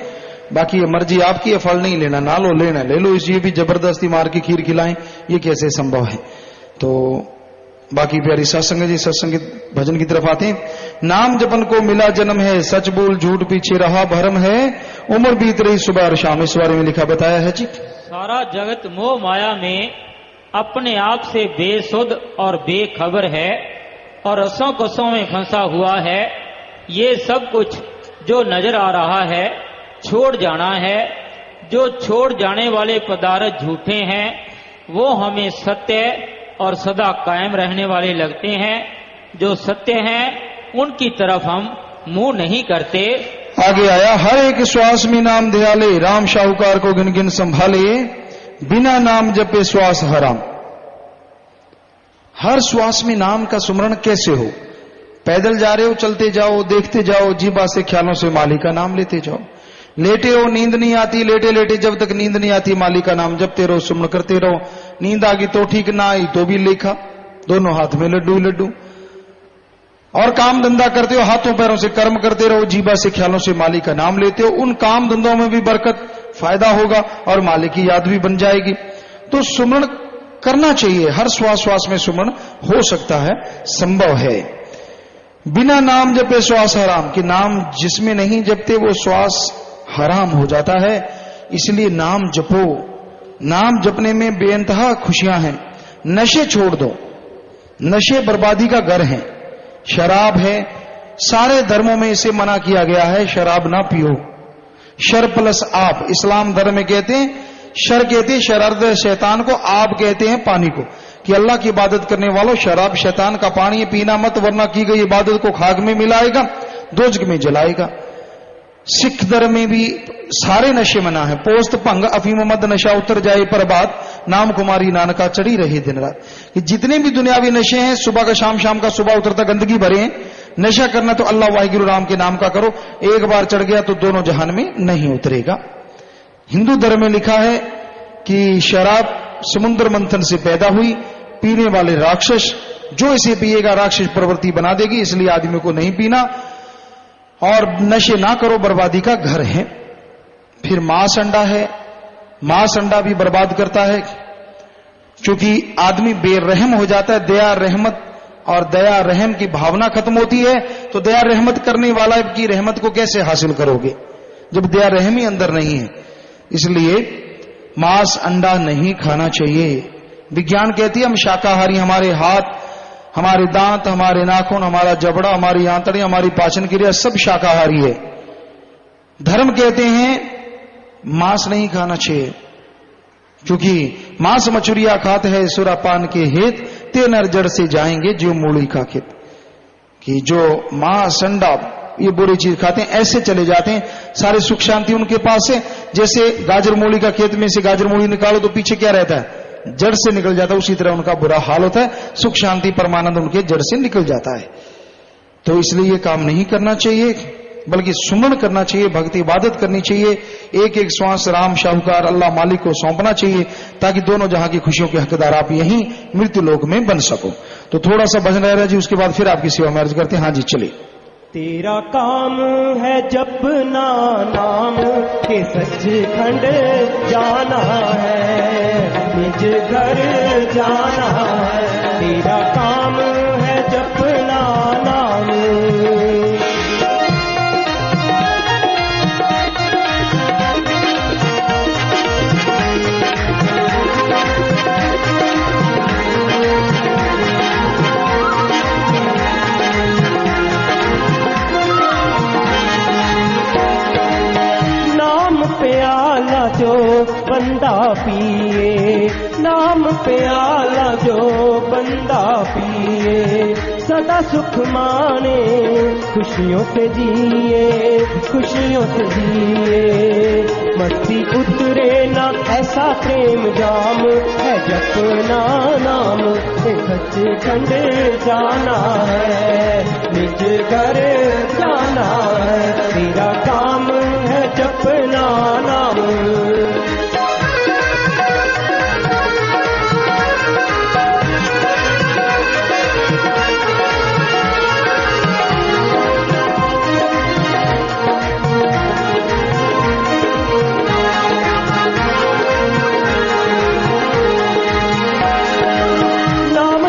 S1: बाकी ये मर्जी आपकी है, फल नहीं लेना ना लो, लेना ले लो। इसलिए भी जबरदस्ती मार के खीर खिलाएं, ये कैसे संभव है। तो बाकी प्यारी सत्संग जी, सत्संग भजन की तरफ आते हैं। नाम जपन को मिला जन्म है, सच बोल झूठ पीछे रहा भरम है, उम्र बीत रही सुबह और शाम। इस बारे में लिखा बताया है जी।
S8: सारा जगत मोह माया में अपने आप से बेसुध और बेखबर है और रसों कसों में फंसा हुआ है। ये सब कुछ जो नजर आ रहा है छोड़ जाना है। जो छोड़ जाने वाले पदार्थ झूठे हैं वो हमें सत्य और सदा कायम रहने वाले लगते हैं। जो सत्य हैं उनकी तरफ हम मुंह नहीं करते।
S1: आगे आया, हर एक श्वास में नाम ध्याले, राम शाहूकार को गिन गिन संभाले, बिना नाम जपे श्वास हराम। हर श्वास में नाम का सुमरण कैसे हो, पैदल जा रहे हो, चलते जाओ, देखते जाओ, जीवा से ख्यालों से मालिक का नाम लेते जाओ। लेटे हो, नींद नहीं आती, लेटे लेटे जब तक नींद नहीं आती मालिक का नाम जपते रहो, सुमन करते रहो। नींद आ गई तो ठीक, ना आई तो भी लेखा, दोनों हाथ में लड्डू ही लड्डू। और काम धंधा करते हो, हाथों पैरों से कर्म करते रहो, जीवा से ख्यालों से मालिक का नाम लेते हो। उन काम धंधों में भी बरकत, फायदा होगा और मालिक की याद भी बन जाएगी। तो सुमरण करना चाहिए, हर श्वास श्वास में सुमरण हो सकता है, संभव है। बिना नाम जपे श्वास हराम, कि नाम जिसमें नहीं जपते वो श्वास हराम हो जाता है। इसलिए नाम जपो, नाम जपने में बेइंतहा खुशियां हैं। नशे छोड़ दो, नशे बर्बादी का घर है। शराब है, सारे धर्मों में इसे मना किया गया है, शराब ना पियो। शर प्लस आप, इस्लाम धर्म में कहते हैं, शर कहते हैं शरारत शैतान को, आप कहते हैं पानी को, कि अल्लाह की इबादत करने वालों शराब शैतान का पानी है, पीना मत, वरना की गई इबादत को खाक में मिलाएगा, दोजख में जलाएगा। सिख धर्म में भी सारे नशे मना है। पोस्त भंग अफीम मद नशा उतर जाए पर बात, नाम कुमारी नानका चढ़ी रही दिन रात। कि जितने भी दुनियावी नशे हैं, सुबह का शाम, शाम का सुबह उतरता, गंदगी भरे हैं। नशा करना तो अल्लाह वाहिगुरु राम के नाम का करो, एक बार चढ़ गया तो दोनों जहान में नहीं उतरेगा। हिंदू धर्म में लिखा है कि शराब समुद्र मंथन से पैदा हुई, पीने वाले राक्षस, जो इसे पिएगा राक्षस प्रवृत्ति बना देगी, इसलिए आदमी को नहीं पीना। और नशे ना करो, बर्बादी का घर है। फिर मांस अंडा है, मांस अंडा भी बर्बाद करता है, क्योंकि आदमी बेरहम हो जाता है। दया रहमत और दया रहम की भावना खत्म होती है, तो दया रहमत करने वाला की रहमत को कैसे हासिल करोगे जब दया रहम ही अंदर नहीं है। इसलिए मांस अंडा नहीं खाना चाहिए। विज्ञान कहती है हम शाकाहारी, हमारे हाथ, हमारे दांत, हमारे नाखून, हमारा जबड़ा, हमारी आंतड़ी, हमारी पाचन क्रिया सब शाकाहारी है। धर्म कहते हैं मांस नहीं खाना चाहिए, क्योंकि मांस मछुरिया खात है सुरापान के हेत, ते नर जड़ से जाएंगे जो मूली का खेत। कि जो मांस अंडा ये बुरी चीज खाते हैं, ऐसे चले जाते हैं, सारे सुख शांति उनके पास है। जैसे गाजर मूली का खेत में से गाजर मूली निकालो तो पीछे क्या रहता है, जड़ से निकल जाता है, उसी तरह उनका बुरा हाल होता है। सुख शांति परमानंद उनके जड़ से निकल जाता है। तो इसलिए ये काम नहीं करना चाहिए, बल्कि सुमन करना चाहिए, भक्ति इबादत करनी चाहिए। एक एक श्वास राम शाहूकार अल्लाह मालिक को सौंपना चाहिए, ताकि दोनों जहां की खुशियों के हकदार आप यहीं मृत्यु लोक में बन सको। तो थोड़ा सा भजन रह रहा जी, उसके बाद फिर आपकी सेवा में अर्ज करते हैं। हाँ जी चलिए।
S9: तेरा काम है जपना नाम के सचखंड जाना है, निज घर जाना है। तेरा काम है जपना नाम, प्याला जो बंदा पिए, नाम प्याला जो बंदा पिए, सदा सुख माने खुशियों से जिए, खुशियों से जिए। मस्ती उतरे ना ऐसा प्रेम जाम है जपना नाम, सचखंड जाना है, निज घर जाना है। तेरा काम है जपना नाम,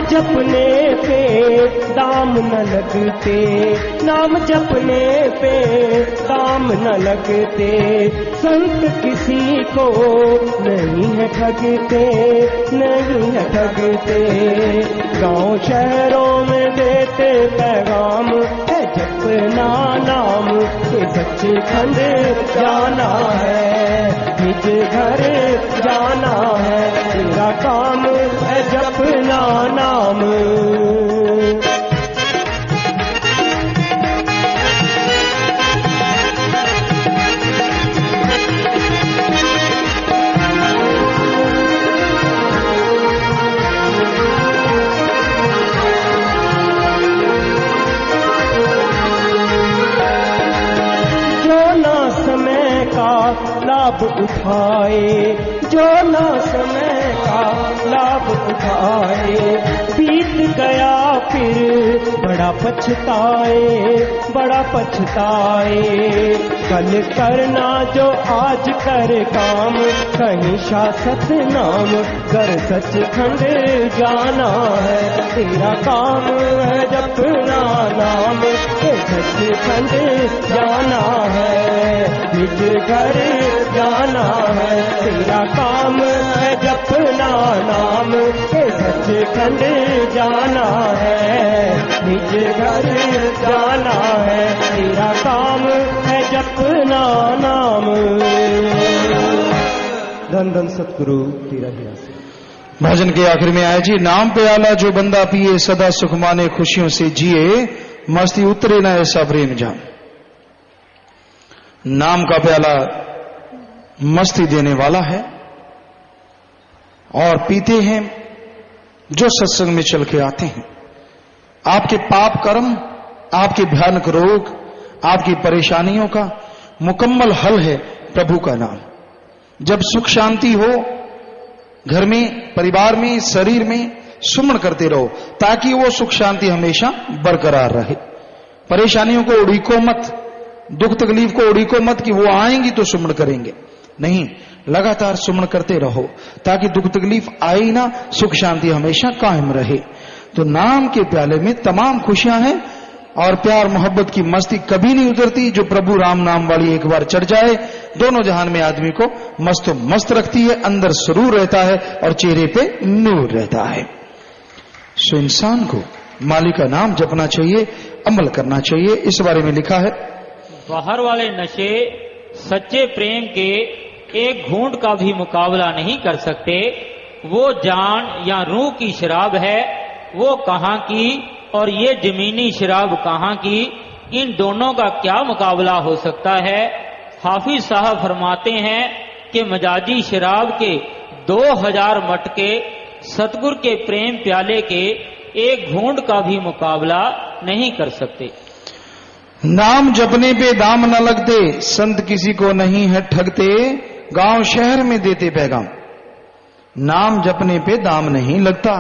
S9: जपने पे दाम न लगते, नाम जपने पे दाम न लगते। संत किसी को नहीं है ठगते, नहीं है ठगते। गांव शहरों में देते पैगाम है जपना नाम, के सचखंड जाना है, निज घर जाना है। तेरा काम है जपना नाम, लाभ उठाए, जो ना समय का लाभ उठाए, बीत गया फिर बड़ा पछताए, बड़ा पछताए। कल करना जो आज कर काम, कहीं शासत नाम कर सचखंड जाना है। तेरा काम है जपना नाम, सचखंड जाना है, निज घर जाना है। तेरा काम है जपना नाम, सचखंड जाना है, निज घर जाना है। तेरा काम है जपना नाम।
S7: धन धन सतगुरु तेरा ही आशीर्वाद। भजन के आखिर में आए जी, नाम प्याला जो बंदा पिए, सदा सुख माने खुशियों से जिए, मस्ती उतरे ना ऐसा प्रेम जान। नाम का प्याला मस्ती देने वाला है और पीते हैं जो सत्संग में चल के आते हैं। आपके पाप कर्म, आपके भयानक रोग, आपकी परेशानियों का मुकम्मल हल है प्रभु का नाम। जब सुख शांति हो घर में, परिवार में, शरीर में, सुमन करते रहो ताकि वो सुख शांति हमेशा बरकरार रहे। परेशानियों को उड़ीको मत, दुख तकलीफ को उड़ीको मत कि वो आएंगी तो सुमन करेंगे, नहीं, लगातार सुमन करते रहो ताकि दुख तकलीफ आए ही ना, सुख शांति हमेशा कायम रहे। तो नाम के प्याले में तमाम खुशियां हैं और प्यार मोहब्बत की मस्ती कभी नहीं उतरती। जो प्रभु राम नाम वाली एक बार चढ़ जाए, दोनों जहान में आदमी को मस्तो मस्त रखती है, अंदर सुरूर रहता है और चेहरे पे नूर रहता है। सो इंसान को मालिक का नाम जपना चाहिए, अमल करना चाहिए। इस बारे में लिखा है,
S8: बाहर वाले नशे सच्चे प्रेम के एक घूंट का भी मुकाबला नहीं कर सकते। वो जान या रूह की शराब है, वो कहाँ की और ये जमीनी शराब कहाँ की, इन दोनों का क्या मुकाबला हो सकता है। हाफिज साहब फरमाते हैं कि मजाजी शराब के 2000 मटके सतगुरु के प्रेम प्याले के एक घूंट का भी मुकाबला नहीं कर सकते।
S7: नाम जपने पे दाम न लगते, संत किसी को नहीं है ठगते, गांव शहर में देते पैगाम। नाम जपने पे दाम नहीं लगता,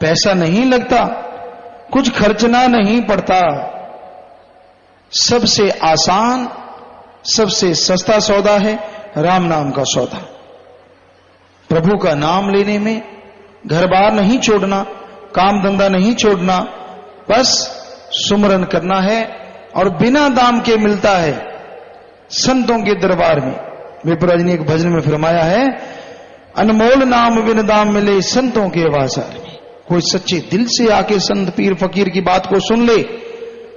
S7: पैसा नहीं लगता, कुछ खर्चना नहीं पड़ता। सबसे आसान, सबसे सस्ता सौदा है राम नाम का सौदा। प्रभु का नाम लेने में घर बार नहीं छोड़ना, काम धंधा नहीं छोड़ना, बस सुमरन करना है और बिना दाम के मिलता है संतों के दरबार में। विप्रराज ने एक भजन में फरमाया है, अनमोल नाम बिन दाम मिले संतों के वासार में। कोई सच्चे दिल से आके संत पीर फकीर की बात को सुन ले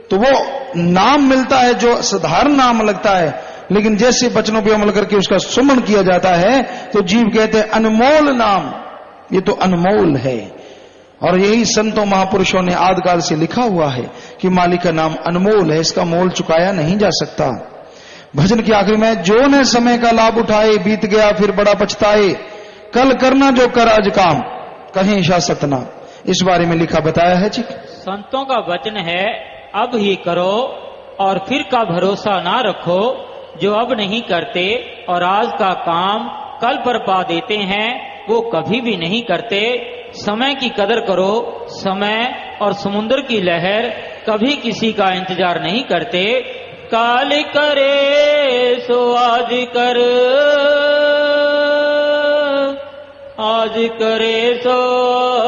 S7: तो वो नाम मिलता है जो साधारण नाम लगता है, लेकिन जैसे वचनों पे अमल करके उसका सुमन किया जाता है तो जीव कहते हैं अनमोल नाम, ये तो अनमोल है। और यही संतों महापुरुषों ने आदिकाल से लिखा हुआ है कि मालिक का नाम अनमोल है, इसका मोल चुकाया नहीं जा सकता। भजन के आखिर में, जो न समय का लाभ उठाए, बीत गया फिर बड़ा पछताए, कल करना जो कर आज काम, कहीं शासत ना। इस बारे में लिखा बताया है जी।
S8: संतों का वचन है, अब ही करो और फिर का भरोसा ना रखो। जो अब नहीं करते और आज का काम कल पर पा देते हैं, वो कभी भी नहीं करते। समय की कदर करो, समय और समुद्र की लहर कभी किसी का इंतजार नहीं करते। काल करे सो आज कर, आज करे सो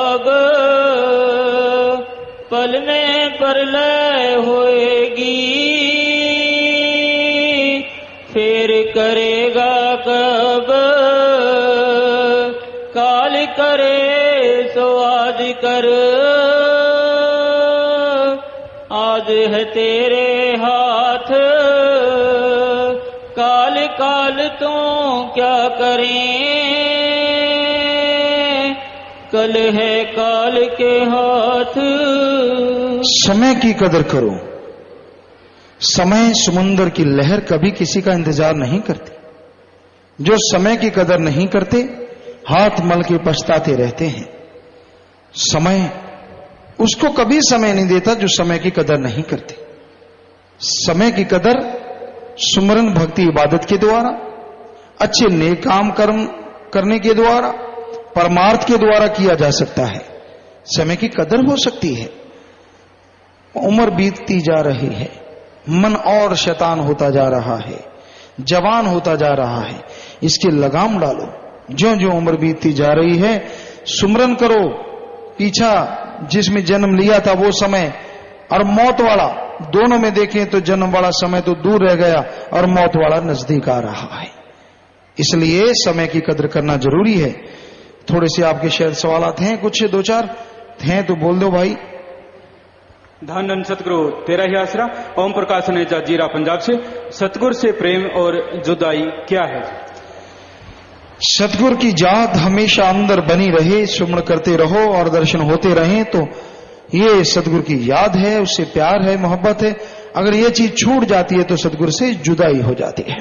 S8: अब, पल में परलय होएगी, फिर करेगा कब। काल करे सो आज कर, आज है तेरे हाथ, काल काल तू क्या करें, कल है काल के हाथ।
S7: समय की कदर करो। समय समुद्र की लहर कभी किसी का इंतजार नहीं करती। जो समय की कदर नहीं करते हाथ मल के पछताते रहते हैं। समय उसको कभी समय नहीं देता जो समय की कदर नहीं करते। समय की कदर सुमरन भक्ति इबादत के द्वारा, अच्छे नेक काम कर्म करने के द्वारा, परमार्थ के द्वारा किया जा सकता है। समय की कदर हो सकती है। उम्र बीतती जा रही है, मन और शैतान होता जा रहा है, जवान होता जा रहा है, इसकी लगाम डालो। ज्यों ज्यों उम्र बीतती जा रही है, सुमरन करो। पीछा जिसमें जन्म लिया था वो समय और मौत वाला, दोनों में देखें तो जन्म वाला समय तो दूर रह गया और मौत वाला नजदीक आ रहा है। इसलिए समय की कदर करना जरूरी है। थोड़े से आपके शायद सवालात हैं, कुछ दो चार हैं तो बोल दो भाई।
S10: धन सतगुरु तेरा ही आसरा। ओम प्रकाश नेजा जीरा पंजाब से। सतगुरु से प्रेम और जुदाई क्या है?
S7: सतगुरु की याद हमेशा अंदर बनी रहे, सुमरण करते रहो और दर्शन होते रहें तो ये सतगुरु की याद है, उससे प्यार है, मोहब्बत है। अगर ये चीज छूट जाती है तो सतगुरु से जुदाई हो जाती है।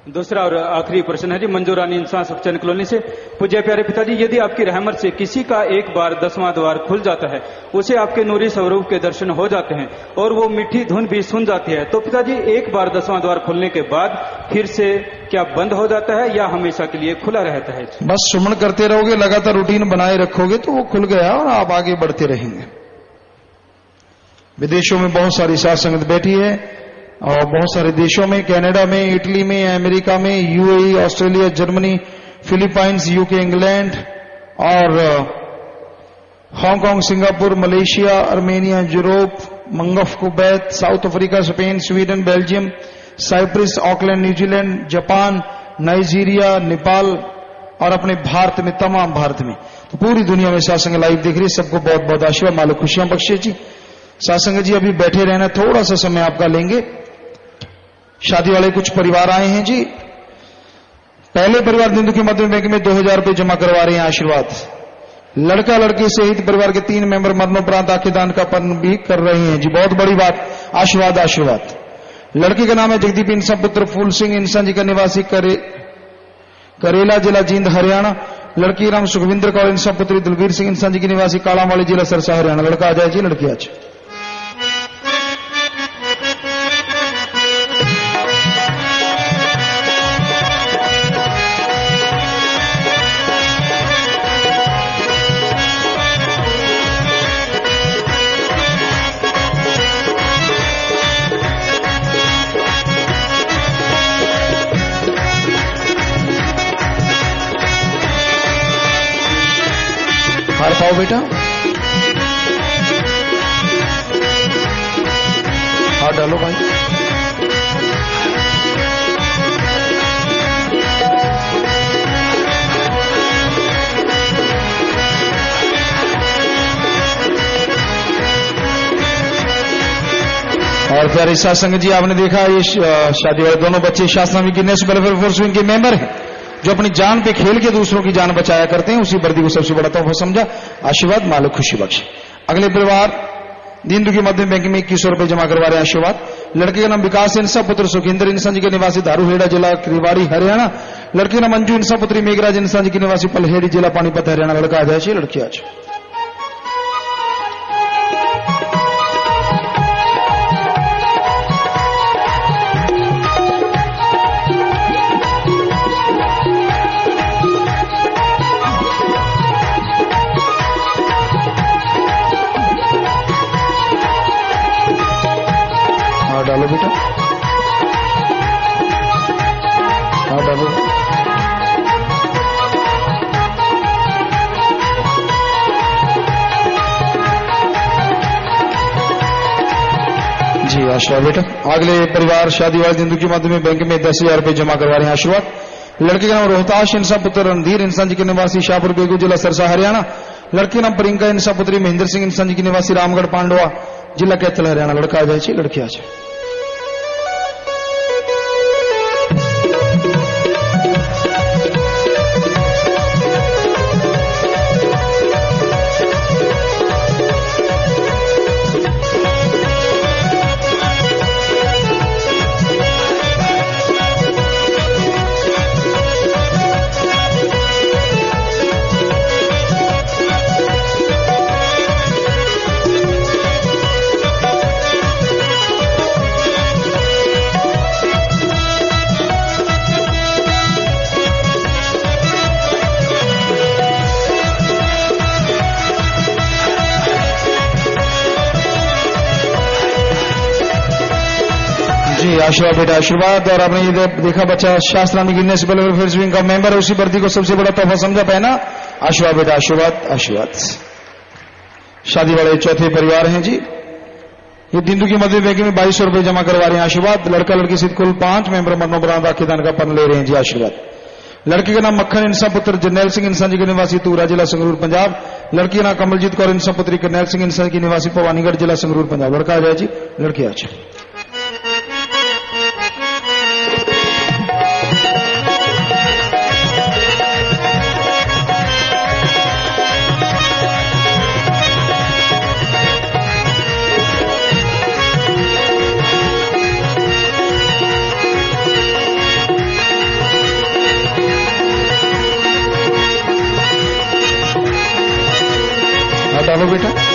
S10: दूसरा और आखिरी प्रश्न है जी, मंजू रानी इंसान सुखचंद कॉलोनी से। पूज्य प्यारे पिताजी, यदि आपकी रहमत से किसी का एक बार 10वां द्वार खुल जाता है, उसे आपके नूरी स्वरूप के दर्शन हो जाते हैं और वो मीठी धुन भी सुन जाती है, तो पिताजी एक बार 10वां द्वार खुलने के बाद फिर से क्या बंद हो जाता है या हमेशा के लिए खुला रहता है?
S7: बस सुमन करते रहोगे, लगातार रूटीन बनाए रखोगे तो वो खुल गया और आप आगे बढ़ते रहेंगे। विदेशों में बहुत सारी साध संगत बैठी है और बहुत सारे देशों में, कनाडा में, इटली में, अमेरिका में, UAE, Australia, Germany, Philippines, UK, England और Hong Kong, Singapore, Malaysia, Armenia, Europe, Mangaf, Kuwait, South Africa, Spain, Sweden, Belgium, Cyprus, Auckland, New Zealand, Japan, Nigeria, Nepal और अपने भारत में, तमाम भारत में, तो पूरी दुनिया में सासंग लाइव देख रही है। सबको बहुत बहुत आशीर्वाद, मालिक खुशियां बख्शे जी। सासंग जी अभी बैठे रहना, थोड़ा सा समय आपका लेंगे। शादी वाले कुछ परिवार आए हैं जी। पहले परिवार दिंदु के मध्य बैंक में 2000 रुपए जमा करवा रहे हैं, आशीर्वाद। लड़का लड़की सहित परिवार के 3 मेंबर मरणोपरांत आंखें दान का पन भी कर रहे हैं जी, बहुत बड़ी बात, आशीर्वाद आशीर्वाद। लड़की का नाम है जगदीप इंसान पुत्र फूल सिंह, इंसान जी का निवासी करेला, जिला जींद, हरियाणा। लड़की नाम सुखविंदर कौर, इंसान पुत्री दलवीर सिंह, इंसान जी की निवासी कालावाली, जिला सरसा, हरियाणा। लड़का आ जाए जी, लड़की आज। हार पाओ बेटा, हार डालो भाई। और प्यारे सासंग जी, आपने देखा ये शादी वाले दोनों बच्चे शास्त्रामी गिनेस वेलफेयर फोर्स विंग के मेंबर हैं, जो अपनी जान पे खेल के दूसरों की जान बचाया करते हैं। उसी वर्दी को सबसे बड़ा तोहफा समझा, आशीर्वाद, मालिक खुशी बख्शे। अगले परिवार दीन दुखी मध्यम बैंक में 2100 रुपए जमा करवा रहे हैं, आशीर्वाद। लड़के का नाम विकास इंसा पुत्र सुखिंदर इंसान जी के निवासी दारूहेड़ा, जिला क्रिवाड़ी, हरियाणा। लड़की का नाम मंजू इंसा पुत्री मेघराज इंसान जी के निवासी पलहेड़ी, जिला पानीपत, हरियाणा। लड़का आ जाए, लड़की आज। डालो बेटा, हाँ डालो। जी आशीर्वाद बेटा। अगले परिवार शादी वाले दिंदु की मध्य में बैंक में 10,000 रुपए जमा करवा रहे हैं, आशीर्वाद। लड़के का नाम रोहताश इंसान पुत्र रणधीर इंसान जी के निवासी शाहपुर बेगू, जिला सरसा, हरियाणा। लड़की नाम प्रियंका इंसान पुत्री महेंद्र सिंह इंसान जी के निवासी रामगढ़ पांडवा, जिला कैथल, हरियाणा। लड़का आ जाए, लड़की आ जाए। जी आशीर्वाद बेटा आशीर्वाद। और आपने ये देखा बच्चा शास्त्रामी गिनने से पहले फिर स्विंग का मेंबर है, उसी वर्दी को सबसे बड़ा तोहफा समझा पहना। आशीर्वाद बेटा आशीर्वाद आशीर्वाद। शादी वाले चौथे परिवार हैं जी, ये दिंदू की मध्य बैंक में 2200 रुपए जमा करवा रहे हैं। आशीर्वाद। लड़का लड़की सहित कुल 5 मेंबर मरणोपरांत आखिदान का पन ले रहे हैं जी। आशीर्वाद। लड़के का नाम मक्खन इंसा पुत्र जरनैल सिंह इंसा जी के निवासी तूरा जिला संगरूर पंजाब। लड़की का नाम कमलजीत कौर इंसा पुत्री करनैल सिंह इंसा की निवासी भवानीगढ़ जिला संगरूर पंजाब। लड़का आ जाए जी, लड़की आ जाए। डालो बेटा।